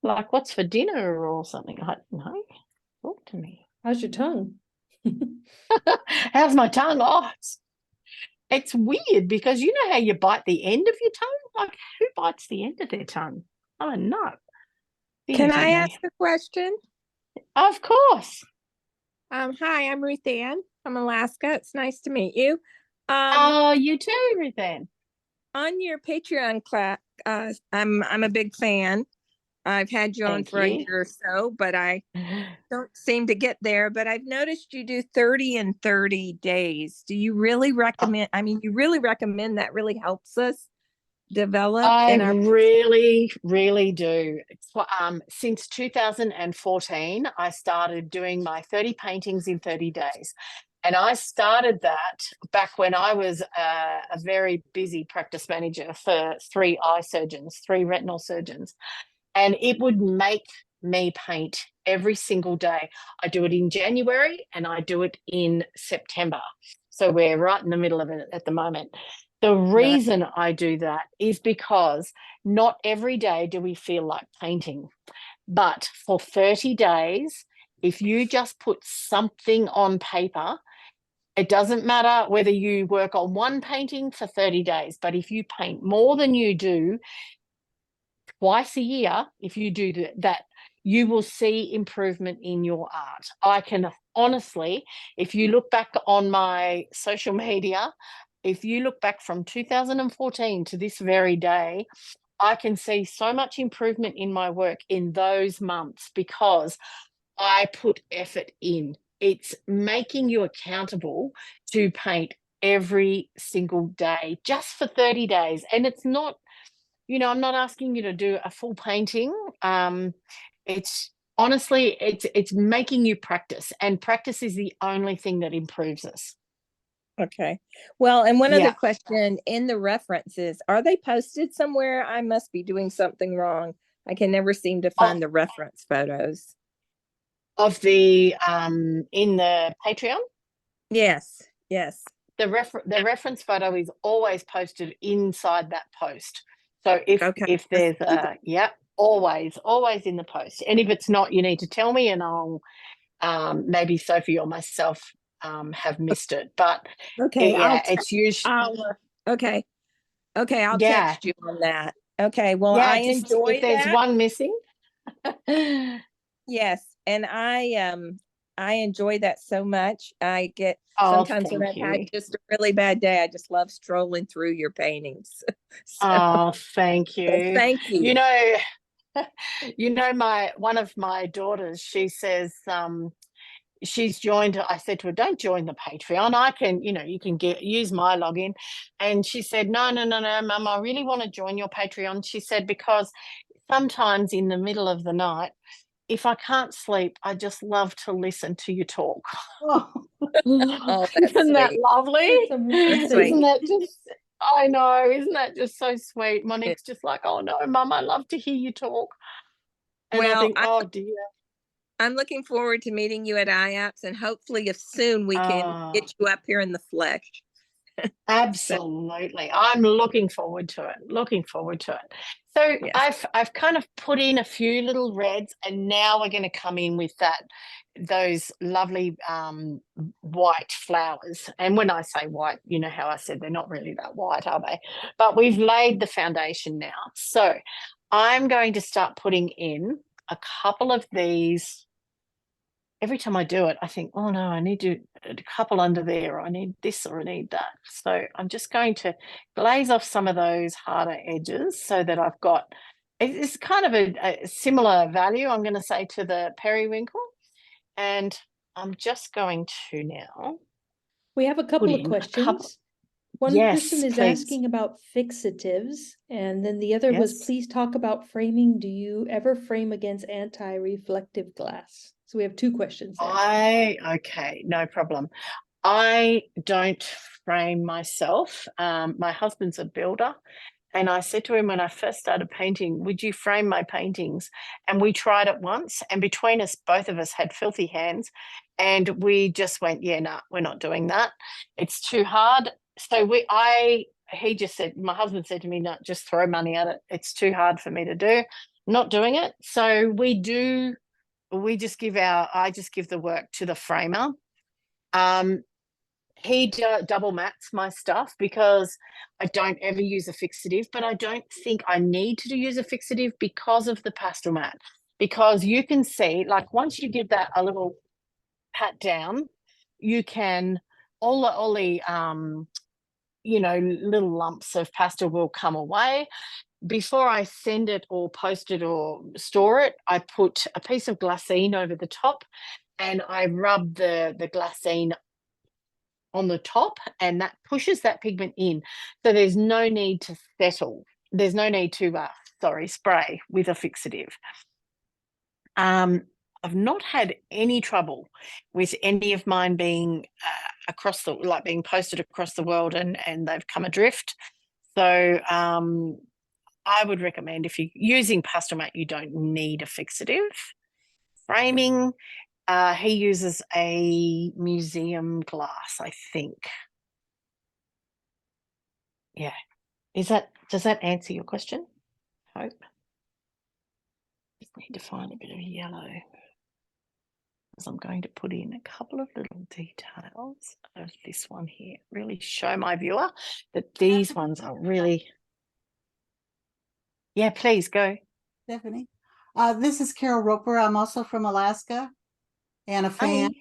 Like what's for dinner or something. I don't know. Talk to me.
How's your tongue?
How's my tongue? Oh, it's weird because you know how you bite the end of your tongue? Like who bites the end of their tongue? I don't know.
Can I ask a question?
Of course.
Hi, I'm Ruth Ann from Alaska. It's nice to meet you.
You too, Ruth Ann.
On your Patreon class, I'm a big fan. I've had you on for a year or so, but I don't seem to get there. But I've noticed you do 30 and 30 days. Do you really recommend? I mean, you really recommend that? Really helps us develop.
I really, really do. Since 2014, I started doing my 30 paintings in 30 days. And I started that back when I was a very busy practice manager for 3 retinal surgeons. And it would make me paint every single day. I do it in January and I do it in September. So we're right in the middle of it at the moment. The reason I do that is because not every day do we feel like painting. But for 30 days, if you just put something on paper, it doesn't matter whether you work on one painting for 30 days, but if you paint more than you do twice a year, if you do that, you will see improvement in your art. I can honestly, if you look back on my social media, if you look back from 2014 to this very day, I can see so much improvement in my work in those months because I put effort in. It's making you accountable to paint every single day just for 30 days. And it's not, I'm not asking you to do a full painting. It's honestly, it's making you practice, and practice is the only thing that improves us.
Okay. Well, and one
Yeah.
other question, in the references, are they posted somewhere? I must be doing something wrong. I can never seem to find the reference photos.
Of the in the Patreon?
Yes. Yes.
The reference photo is always posted inside that post. So if there's always in the post. And if it's not, you need to tell me, and I'll maybe Sophie or myself have missed it. But
okay,
it's usually
okay. I'll text you on that. Okay. Well, I enjoy
if there's one missing.
Yes, and I enjoy that so much. I get sometimes when I've had just a really bad day, I just love strolling through your paintings.
Thank you.
So thank you.
One of my daughters, she says she's joined. I said to her, don't join the Patreon. I can, you can use my login. And she said, no, Mum, I really want to join your Patreon. She said, because sometimes in the middle of the night, if I can't sleep, I just love to listen to you talk. Isn't that lovely? Isn't that just, I know, isn't that just so sweet? Monique's just like, oh no, Mum, I love to hear you talk. And I think, oh dear.
I'm looking forward to meeting you at IAPS, and hopefully if soon we can get you up here in the flesh.
Absolutely. I'm looking forward to it. So yes. I've kind of put in a few little reds, and now we're going to come in with those lovely white flowers. And when I say white, you know how I said they're not really that white, are they? But we've laid the foundation now. So I'm going to start putting in a couple of these. Every time I do it, I think, oh no, I need to a couple under there, or I need this, or I need that. So I'm just going to glaze off some of those harder edges so that I've got, it's kind of a similar value, I'm going to say, to the periwinkle. And I'm just going to now.
We have a couple of questions. One person is asking about fixatives, and then the other was, please talk about framing. Do you ever frame against anti-reflective glass? So we have two questions there.
Okay, no problem. I don't frame myself. My husband's a builder, and I said to him when I first started painting, would you frame my paintings? And we tried it once, and between us, both of us had filthy hands, and we just went, yeah, no, we're not doing that. It's too hard. So he just said, my husband said to me, no, just throw money at it. It's too hard for me to do. Not doing it. So I just give the work to the framer. He double mats my stuff because I don't ever use a fixative, but I don't think I need to use a fixative because of the Pastel Mat. Because you can see, like, once you give that a little pat down, you can all the little lumps of pastel will come away. Before I send it or post it or store it, I put a piece of glassine over the top, and I rub the glassine on the top, and that pushes that pigment in. So there's no need to settle. There's no need to, spray with a fixative. I've not had any trouble with any of mine being being posted across the world and they've come adrift. So I would recommend, if you're using Pastel Mat, you don't need a fixative. Framing, he uses a museum glass, I think. Yeah. Does that answer your question? Hope. Just need to find a bit of yellow, because I'm going to put in a couple of little details of this one here. Really show my viewer that these ones are really. Yeah, please go.
Stephanie. This is Carol Roper. I'm also from Alaska and a fan.
Hi.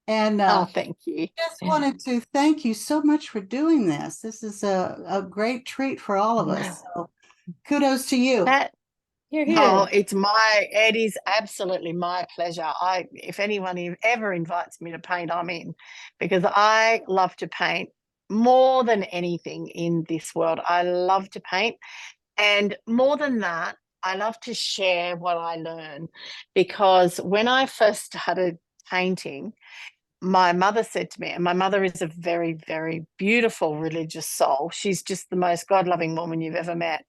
And
thank you.
Just wanted to thank you so much for doing this. This is a great treat for all of us. So kudos to you.
Here, here.
Oh, it is absolutely my pleasure. If anyone ever invites me to paint, I'm in, because I love to paint more than anything in this world. I love to paint. And more than that, I love to share what I learn, because when I first started painting, my mother said to me, and my mother is a very, very beautiful religious soul. She's just the most God-loving woman you've ever met.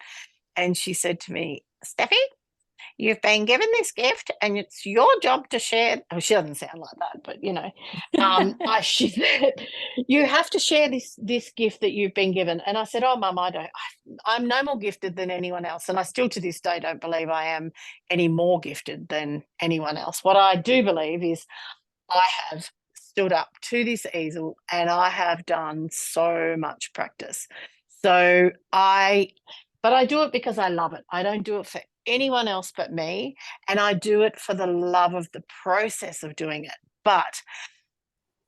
And she said to me, Stephie, you've been given this gift and it's your job to share. Oh, she doesn't sound like that, but she said, you have to share this gift that you've been given. And I said, oh, Mum, I'm no more gifted than anyone else. And I still to this day don't believe I am any more gifted than anyone else. What I do believe is I have stood up to this easel and I have done so much practice. But I do it because I love it. I don't do it for anyone else but me, and I do it for the love of the process of doing it. But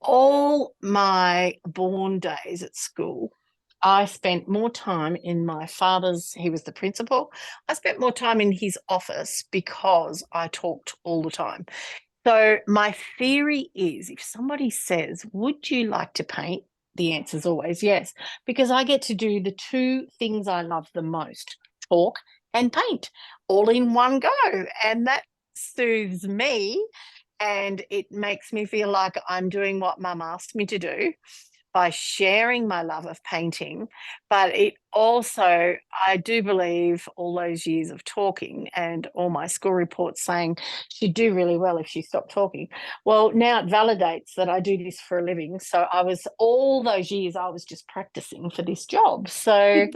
all my born days at school, I spent more time in my father's, he was the principal, I spent more time in his office because I talked all the time. So my theory is, if somebody says, would you like to paint? The answer is always yes, because I get to do the two things I love the most, talk and paint, all in one go. And that soothes me, and it makes me feel like I'm doing what Mum asked me to do by sharing my love of painting. But it also, I do believe, all those years of talking and all my school reports saying she'd do really well if she stopped talking. Well, now it validates that I do this for a living. So all those years I was just practicing for this job. So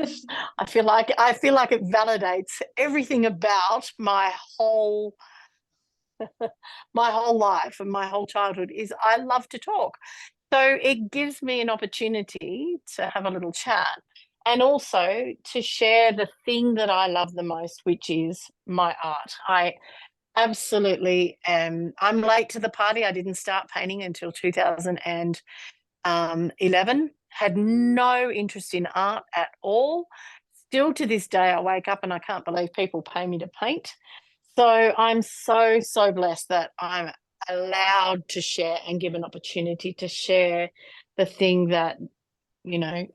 I feel like it validates everything about my whole life and my whole childhood is I love to talk. So it gives me an opportunity to have a little chat and also to share the thing that I love the most, which is my art. I absolutely am. I'm late to the party. I didn't start painting until 2011. Had no interest in art at all. Still to this day, I wake up and I can't believe people pay me to paint. So I'm so, so blessed that I'm allowed to share and give an opportunity to share the thing that,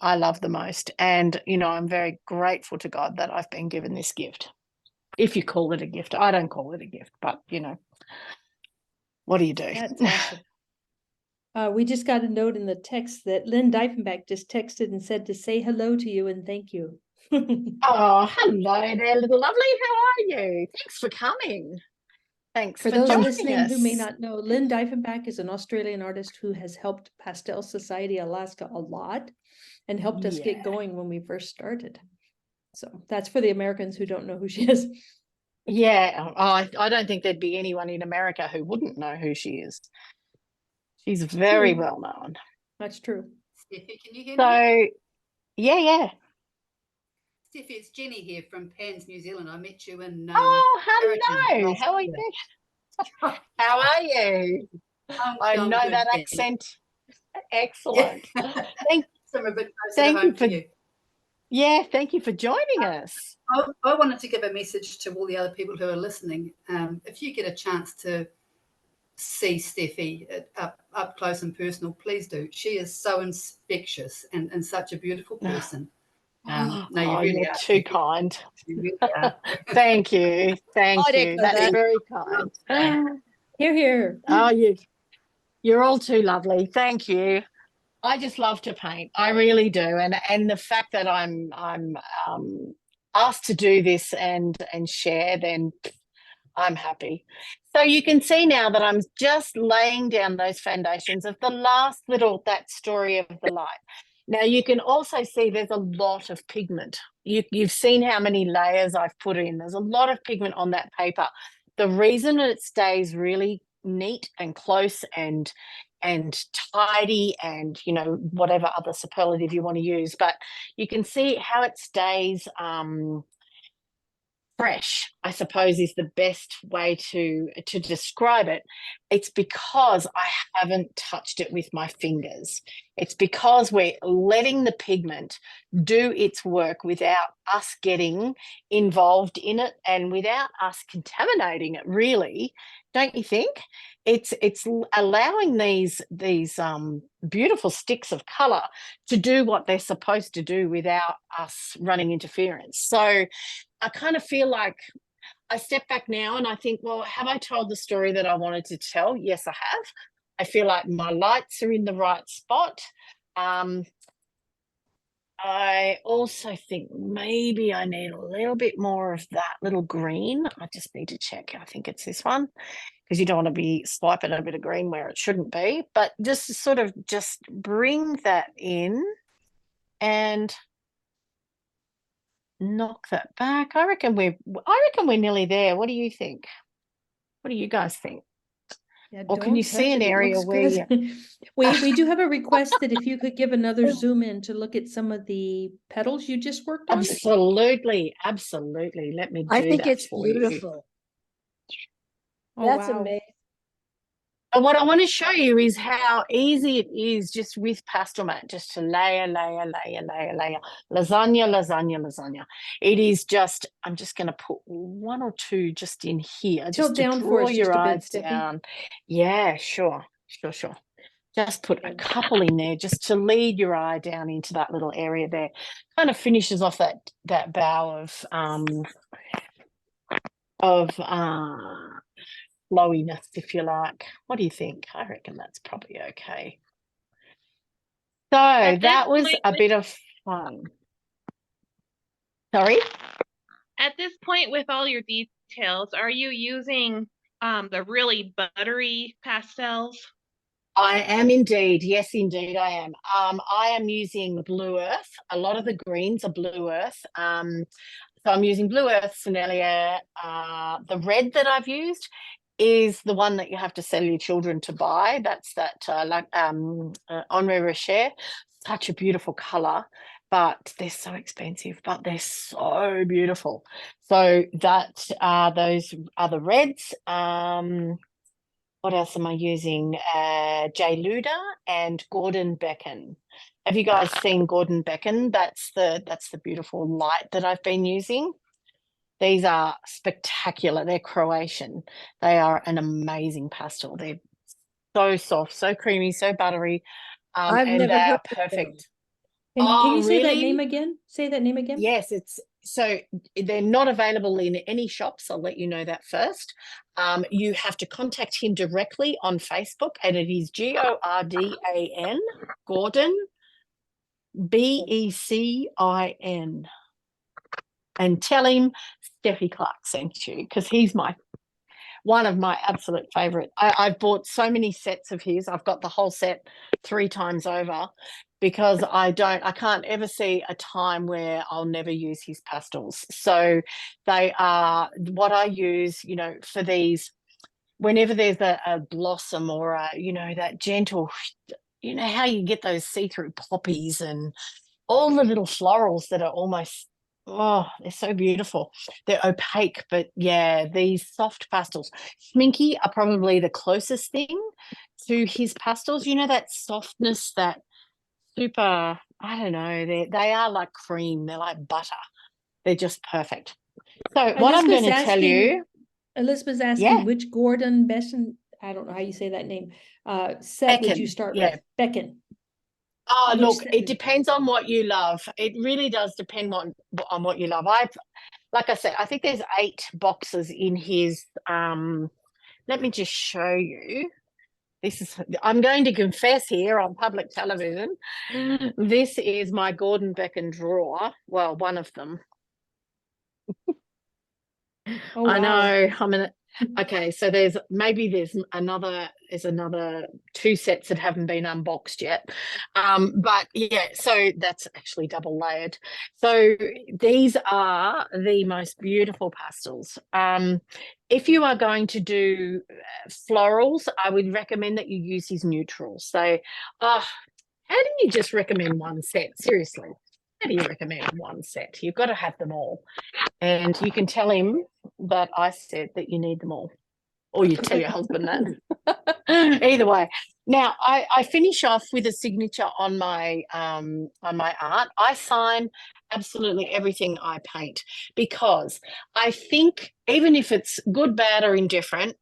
I love the most. And, I'm very grateful to God that I've been given this gift. If you call it a gift. I don't call it a gift, but, what do you do?
That's awesome. We just got a note in the text that Lynn Diefenbach just texted and said to say hello to you and thank you.
Oh, hello there, little lovely. How are you? Thanks for coming. Thanks for
those
joining
listening
us.
who may not know, Lynn Diefenbach is an Australian artist who has helped Pastel Society Alaska a lot and helped us get going when we first started. So that's for the Americans who don't know who she is.
Yeah, I don't think there'd be anyone in America who wouldn't know who she is. She's very well known.
That's true.
Stephie, can you hear me?
So, yeah.
Stephie, it's Jenny here from Pans, New Zealand. I met you in
oh, hello. How are you? How are you? I know
good,
that
thanks.
accent. Excellent.
Yeah.
Thank
you.
Yeah, thank you for joining us.
I wanted to give a message to all the other people who are listening. If you get a chance to see Stephie up close and personal, please do. She is so infectious and such a beautiful person.
You're too kind. You really are. Thank you. Thank you. That's very kind.
Hear, hear.
Oh, you're all too lovely. Thank you. I just love to paint. I really do. And the fact that I'm asked to do this and share, then I'm happy. So you can see now that I'm just laying down those foundations of the last that story of the light. Now you can also see there's a lot of pigment. You've seen how many layers I've put in. There's a lot of pigment on that paper. The reason it stays really neat and close and tidy and whatever other superlative you want to use, but you can see how it stays fresh, I suppose, is the best way to describe it. It's because I haven't touched it with my fingers. It's because we're letting the pigment do its work without us getting involved in it and without us contaminating it, really. Don't you think? It's allowing these beautiful sticks of color to do what they're supposed to do without us running interference. So I kind of feel like I step back now and I think, well, have I told the story that I wanted to tell? Yes, I have. I feel like my lights are in the right spot. I also think maybe I need a little bit more of that little green. I just need to check. I think it's this one, because you don't want to be swiping a bit of green where it shouldn't be. But just to sort of just bring that in and knock that back. I reckon we're nearly there. What do you think? What do you guys think?
Yeah,
or can you see an area where you...
we do have a request that if you could give another zoom in to look at some of the petals you just worked on.
Absolutely. Let me do that.
I think it's
for
beautiful.
Oh,
That's
wow.
amazing.
And what I want to show you is how easy it is just with Pastel Mat, just to layer. Lasagna. It is just, I'm just going to put one or two just in here. Just to
down for
draw
us
your
just a bit,
eyes
Stephie.
down. Yeah, sure. Just put a couple in there just to lead your eye down into that little area there. Kind of finishes off that bow of flowiness, if you like. What do you think? I reckon that's probably okay. So that was a bit of fun. Sorry?
At this point, with all your details, are you using the really buttery pastels?
I am indeed. Yes, indeed, I am. I am using Blue Earth. A lot of the greens are Blue Earth. So I'm using Blue Earth, Sennelier. The red that I've used is the one that you have to sell your children to buy. That's that Henri Rocher. Such a beautiful colour, but they're so expensive, but they're so beautiful. So that those are the reds. What else am I using? J. Luda and Gordon Becken. Have you guys seen Gordon Becken? That's the beautiful light that I've been using. These are spectacular. They're Croatian. They are an amazing pastel. They're so soft, so creamy, so buttery.
I've
and
never
they
heard
are perfect.
Can you say that
really?
name again? Say that name again?
Yes, so they're not available in any shops. I'll let you know that first. You have to contact him directly on Facebook, and it is Gordan, Gordon, Becin, and tell him Stephie Clark sent you, because he's one of my absolute favorite. I've bought so many sets of his. I've got the whole set 3 times over, because I can't ever see a time where I'll never use his pastels. So they are what I use, for these, whenever there's a blossom or that gentle, how you get those see-through poppies and all the little florals that are almost, they're so beautiful. They're opaque, but yeah, these soft pastels. Schminky are probably the closest thing to his pastels. That softness, that super, I don't know, they are like cream. They're like butter. They're just perfect. So what I'm going to tell you.
Elizabeth's asking which Gordon Becken, I don't know how you say that name, set would you start with? Becken.
Oh, look, it depends on what you love. It really does depend on what you love. Like I said, I think there's 8 boxes in his, let me just show you. I'm going to confess here on public television. This is my Gordon Becken drawer. Well, one of them.
Oh, wow.
I know. Okay, so there's another 2 sets that haven't been unboxed yet. But yeah, so that's actually double layered. So these are the most beautiful pastels. If you are going to do florals, I would recommend that you use his neutrals. So how do you just recommend one set? Seriously, how do you recommend one set? You've got to have them all. And you can tell him that I said that you need them all. Or you tell your husband that. Either way. Now, I finish off with a signature on my art. I sign absolutely everything I paint because I think even if it's good, bad, or indifferent,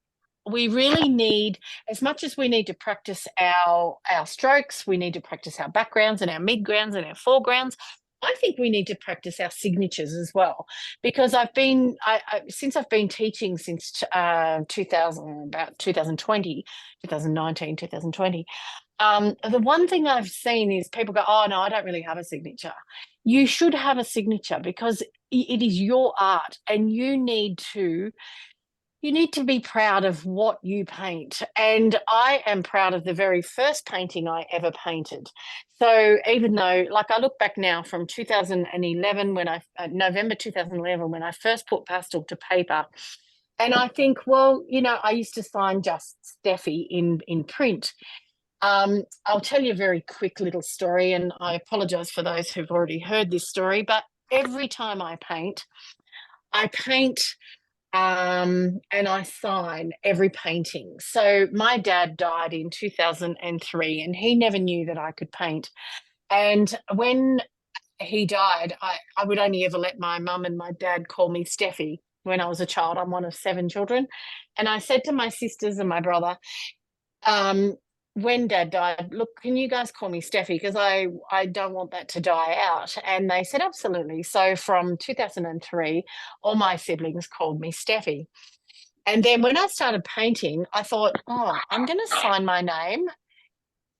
we really need, as much as we need to practice our strokes, we need to practice our backgrounds and our midgrounds and our foregrounds. I think we need to practice our signatures as well, because since I've been teaching since 2000, about 2020, 2019, 2020. The one thing I've seen is people go, oh no, I don't really have a signature. You should have a signature because it is your art, and you need to be proud of what you paint. And I am proud of the very first painting I ever painted. So even though, like, I look back now from 2011, November 2011, when I first put pastel to paper, and I think, well, I used to sign just Stephie in print. I'll tell you a very quick little story, and I apologize for those who've already heard this story, but every time I paint, and I sign every painting. So my dad died in 2003, and he never knew that I could paint. And when he died, I would only ever let my mum and my dad call me Stephie when I was a child. I'm one of 7 children. And I said to my sisters and my brother, when Dad died, look, can you guys call me Stephie? Because I don't want that to die out. And they said, absolutely. So from 2003, all my siblings called me Stephie. And then when I started painting, I thought, oh, I'm going to sign my name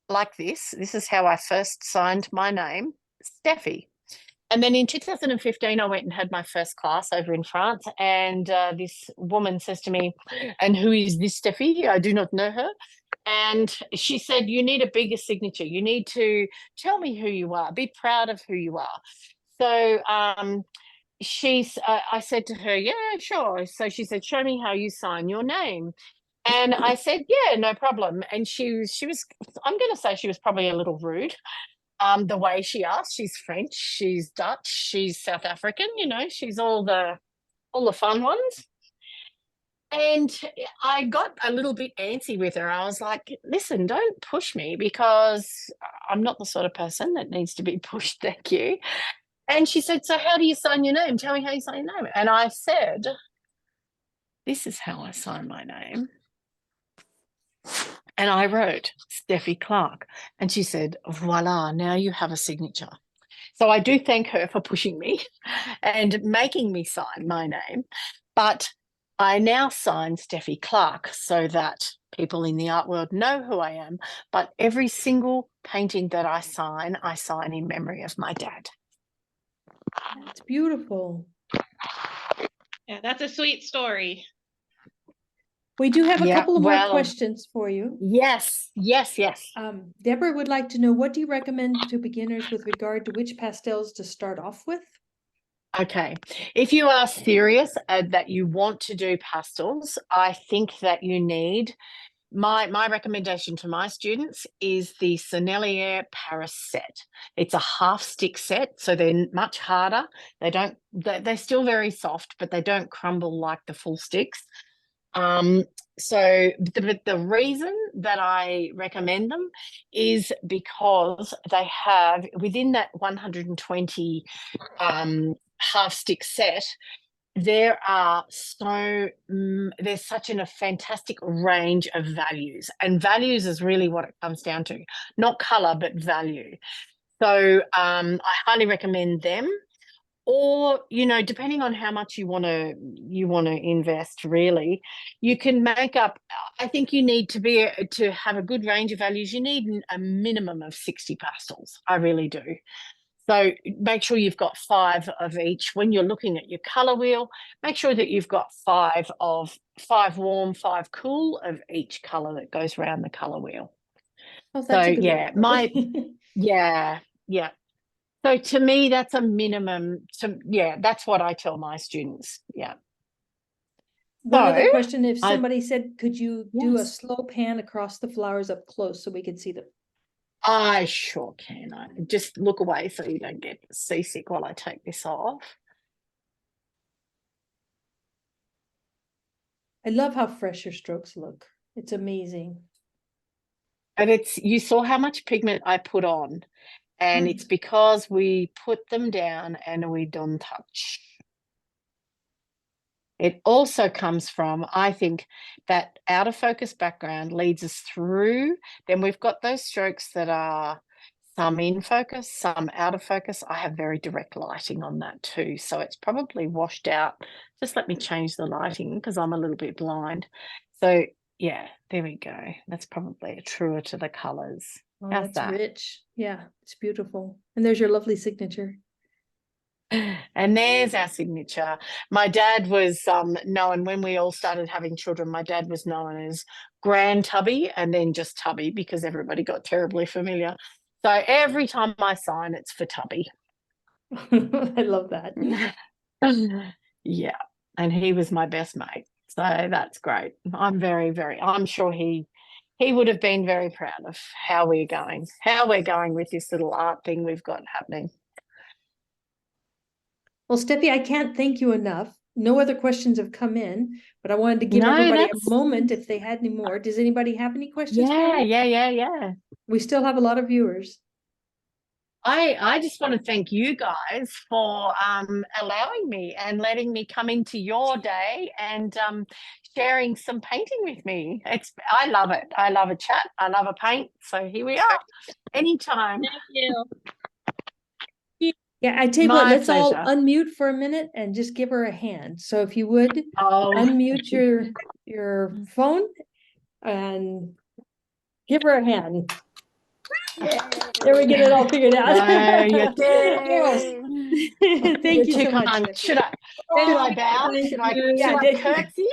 like this. This is how I first signed my name, Stephie. And then in 2015, I went and had my first class over in France. And this woman says to me, and who is this Stephie? I do not know her. And she said, you need a bigger signature. You need to tell me who you are. Be proud of who you are. So I said to her, yeah, sure. So she said, show me how you sign your name. And I said, yeah, no problem. And she was, I'm going to say she was probably a little rude. The way she asked. She's French, she's Dutch, she's South African, she's all the fun ones. And I got a little bit antsy with her. I was like, listen, don't push me, because I'm not the sort of person that needs to be pushed, thank you. And she said, so how do you sign your name? Tell me how you sign your name. And I said, this is how I sign my name. And I wrote Stephie Clark. And she said, voila, now you have a signature. So I do thank her for pushing me and making me sign my name. But I now sign Stephie Clark so that people in the art world know who I am. But every single painting that I sign in memory of my dad.
That's beautiful.
Yeah, that's a sweet story.
We do have a couple of more questions for you.
Yes.
Deborah would like to know, what do you recommend to beginners with regard to which pastels to start off with?
Okay, if you are serious that you want to do pastels, I think that you need, my recommendation to my students is the Sennelier Paris set. It's a half stick set, so they're much harder. They're still very soft, but they don't crumble like the full sticks. So the reason that I recommend them is because they have, within that 120 half stick set, there's such a fantastic range of values, and values is really what it comes down to, not color but value. So I highly recommend them. Or, depending on how much you want to invest, really, you can make up, I think you need to have a good range of values. You need a minimum of 60 pastels. I really do. So make sure you've got 5 of each. When you're looking at your color wheel, make sure that you've got 5 warm, 5 cool of each color that goes around the color wheel.
Oh, that's a good one.
Yeah. So to me, that's a minimum. That's what I tell my students. Yeah.
One other question, if somebody said, could you do a slow pan across the flowers up close so we could see them?
I sure can. I just look away so you don't get seasick while I take this off.
I love how fresh your strokes look. It's amazing.
But you saw how much pigment I put on, and it's because we put them down and we don't touch. It also comes from, I think, that out of focus background leads us through. Then we've got those strokes that are some in focus, some out of focus. I have very direct lighting on that too. So it's probably washed out. Just let me change the lighting because I'm a little bit blind. So yeah, there we go. That's probably truer to the colors.
Oh,
How's
that's
that?
rich. Yeah, it's beautiful. And there's your lovely signature.
And there's our signature. My dad was known, when we all started having children, my dad was known as Grand Tubby and then just Tubby because everybody got terribly familiar. So every time I sign, it's for Tubby.
I love that.
Yeah. And he was my best mate. So that's great. I'm sure he would have been very proud of how we're going with this little art thing we've got happening.
Well, Stephie, I can't thank you enough. No other questions have come in, but I wanted to give everybody a moment if they had any more. Does anybody have any questions?
Yeah.
We still have a lot of viewers.
I just want to thank you guys for allowing me and letting me come into your day and sharing some painting with me. I love it. I love a chat. I love a paint. So here we are. Anytime.
Thank you.
Yeah, I tell you
My
what, let's all
pleasure.
unmute for a minute and just give her a hand. So if you would unmute your phone and give her a hand. There we get it all figured out. Thank you so much.
Should I bow? Should I curtsy?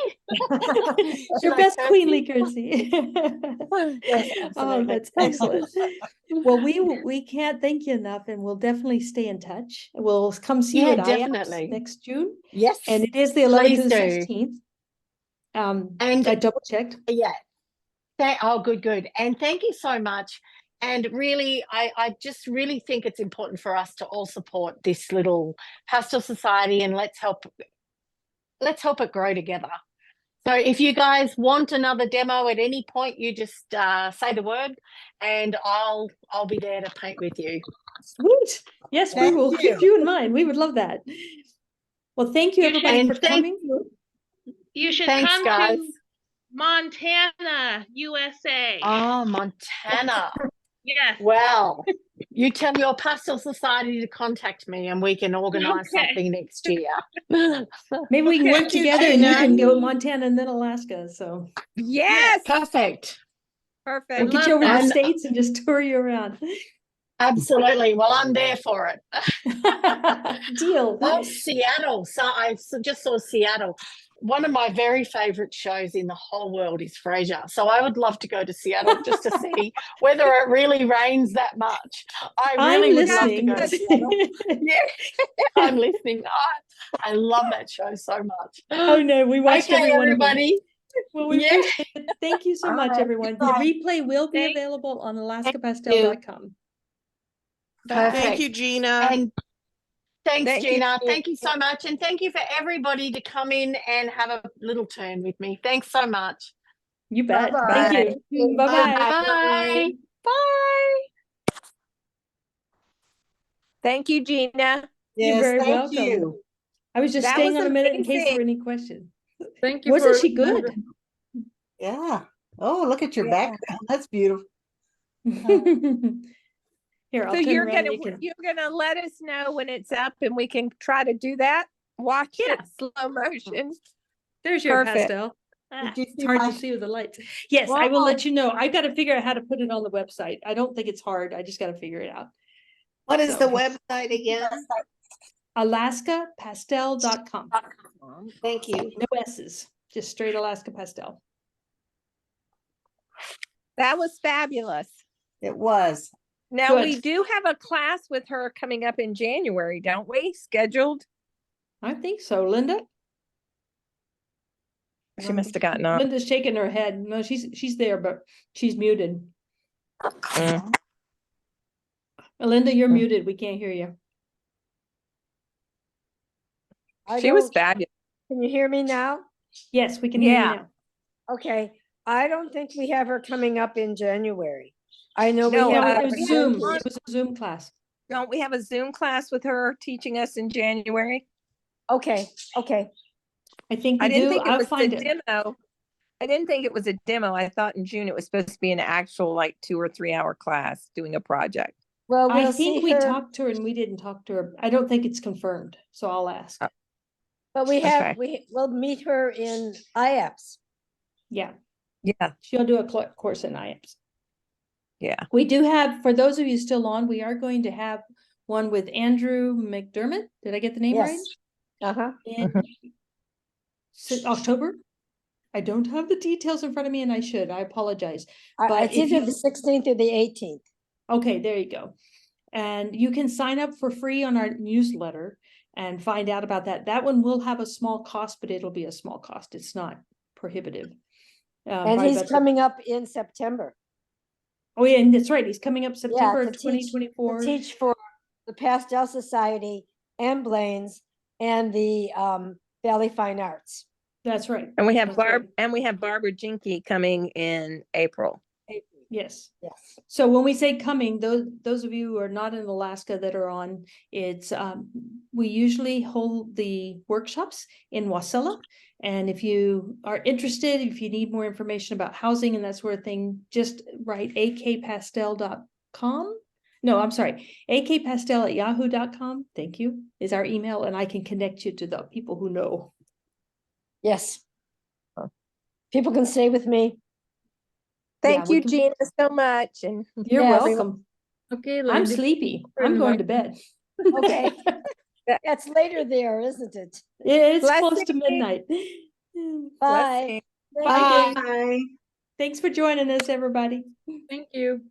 Your best queenly curtsy.
Yes,
oh, that's excellent. Well, we can't thank you enough, and we'll definitely stay in touch. We'll come see you at IAPS next June.
Yes,
and it is the 11th to the 16th.
And
I double checked.
Yeah. Good. And thank you so much. And really, I just really think it's important for us to all support this little Pastel Society, and let's help it grow together. So if you guys want another demo at any point, you just say the word and I'll be there to paint with you.
Sweet. Yes, we will keep you in mind. We would love that. Well, thank you everybody for coming.
You should come to Montana, USA.
Oh, Montana.
Yes.
Well, you tell your Pastel Society to contact me and we can organize something next year.
Maybe we can work together and you can go to Montana and then Alaska. So
yes,
perfect.
We'll get you over to the States and just tour you around.
Absolutely. Well, I'm there for it.
Deal.
Oh, Seattle. So I just saw Seattle. One of my very favorite shows in the whole world is Frasier. So I would love to go to Seattle just to see whether it really rains that much. I really would love to go to Seattle. Yeah, I'm listening. I love that show so much.
Oh no, we watched
everybody.
Well, we appreciate it. Thank you so much, everyone. The replay will be available on alaskapastel.com.
Thank you, Gina.
And thanks, Gina. Thank you so much. And thank you for everybody to come in and have a little turn with me. Thanks so much.
You bet.
Bye-bye.
Thank you. Bye-bye.
Bye. Bye.
Thank you, Gina.
You're very welcome. I was just staying on a minute in case there were any questions.
Thank you.
Wasn't she good?
Yeah. Oh, look at your background. That's beautiful.
Here, I'll
so
turn
you're
around
gonna let us know when it's up and we can try to do that. Watch it slow motion.
There's your pastel. It's hard to see with the lights. Yes, I will let you know. I got to figure out how to put it on the website. I don't think it's hard. I just got to figure it out.
What is the website again?
alaskapastel.com.
Thank you.
No S's, just straight Alaska Pastel.
That was fabulous.
It was.
Now we do have a class with her coming up in January, don't we? Scheduled?
I think so. Linda?
She must have gotten on.
Linda's shaking her head. No, she's there, but she's muted. Linda, you're muted. We can't hear you.
She was fabulous.
Can you hear me now?
Yes, we can hear you now.
Okay. I don't think we have her coming up in January. I know
No,
we have.
It was Zoom. It was a Zoom class.
Don't we have a Zoom class with her teaching us in January?
Okay.
I think
I
we
didn't
do.
think it
I'll
was a
find it.
demo. I didn't think it was a demo. I thought in June it was supposed to be an actual like 2 or 3 hour class doing a project.
Well,
I
we'll
think
see
we
her,
talked to her and we didn't talk to her. I don't think it's confirmed, so I'll ask.
Oh.
but we have,
Okay.
we'll meet her in IAPS.
Yeah,
Yeah.
she'll do a course in IAPS.
Yeah.
We do have, for those of you still on, we are going to have one with Andrew McDermott. Did I get the name right?
Uh-huh.
In October. I don't have the details in front of me and I should. I apologize. But
It's either the 16th or the 18th.
Okay, there you go. And you can sign up for free on our newsletter and find out about that. That one will have a small cost, but it'll be a small cost. It's not prohibitive.
And he's coming up in September.
Oh yeah, and that's right. He's coming up September
to
of 2024.
To teach for the Pastel Society and Blaine's and the Valley Fine Arts.
That's right.
And we have Barbara Jinke coming in April.
Yes.
Yes.
So when we say coming, those of you who are not in Alaska that are on, it's we usually hold the workshops in Wasilla. And if you are interested, if you need more information about housing and that sort of thing, just write akpastel.com. No, I'm sorry, akpastel@yahoo.com. Thank you, is our email, and I can connect you to the people who know.
Yes. People can stay with me.
Thank you, Gina, so much. And
you're welcome.
Okay,
I'm sleepy. I'm going to bed.
Okay. That's later there, isn't it?
It's close to midnight.
Bye.
Bye. Thanks for joining us, everybody.
Thank you.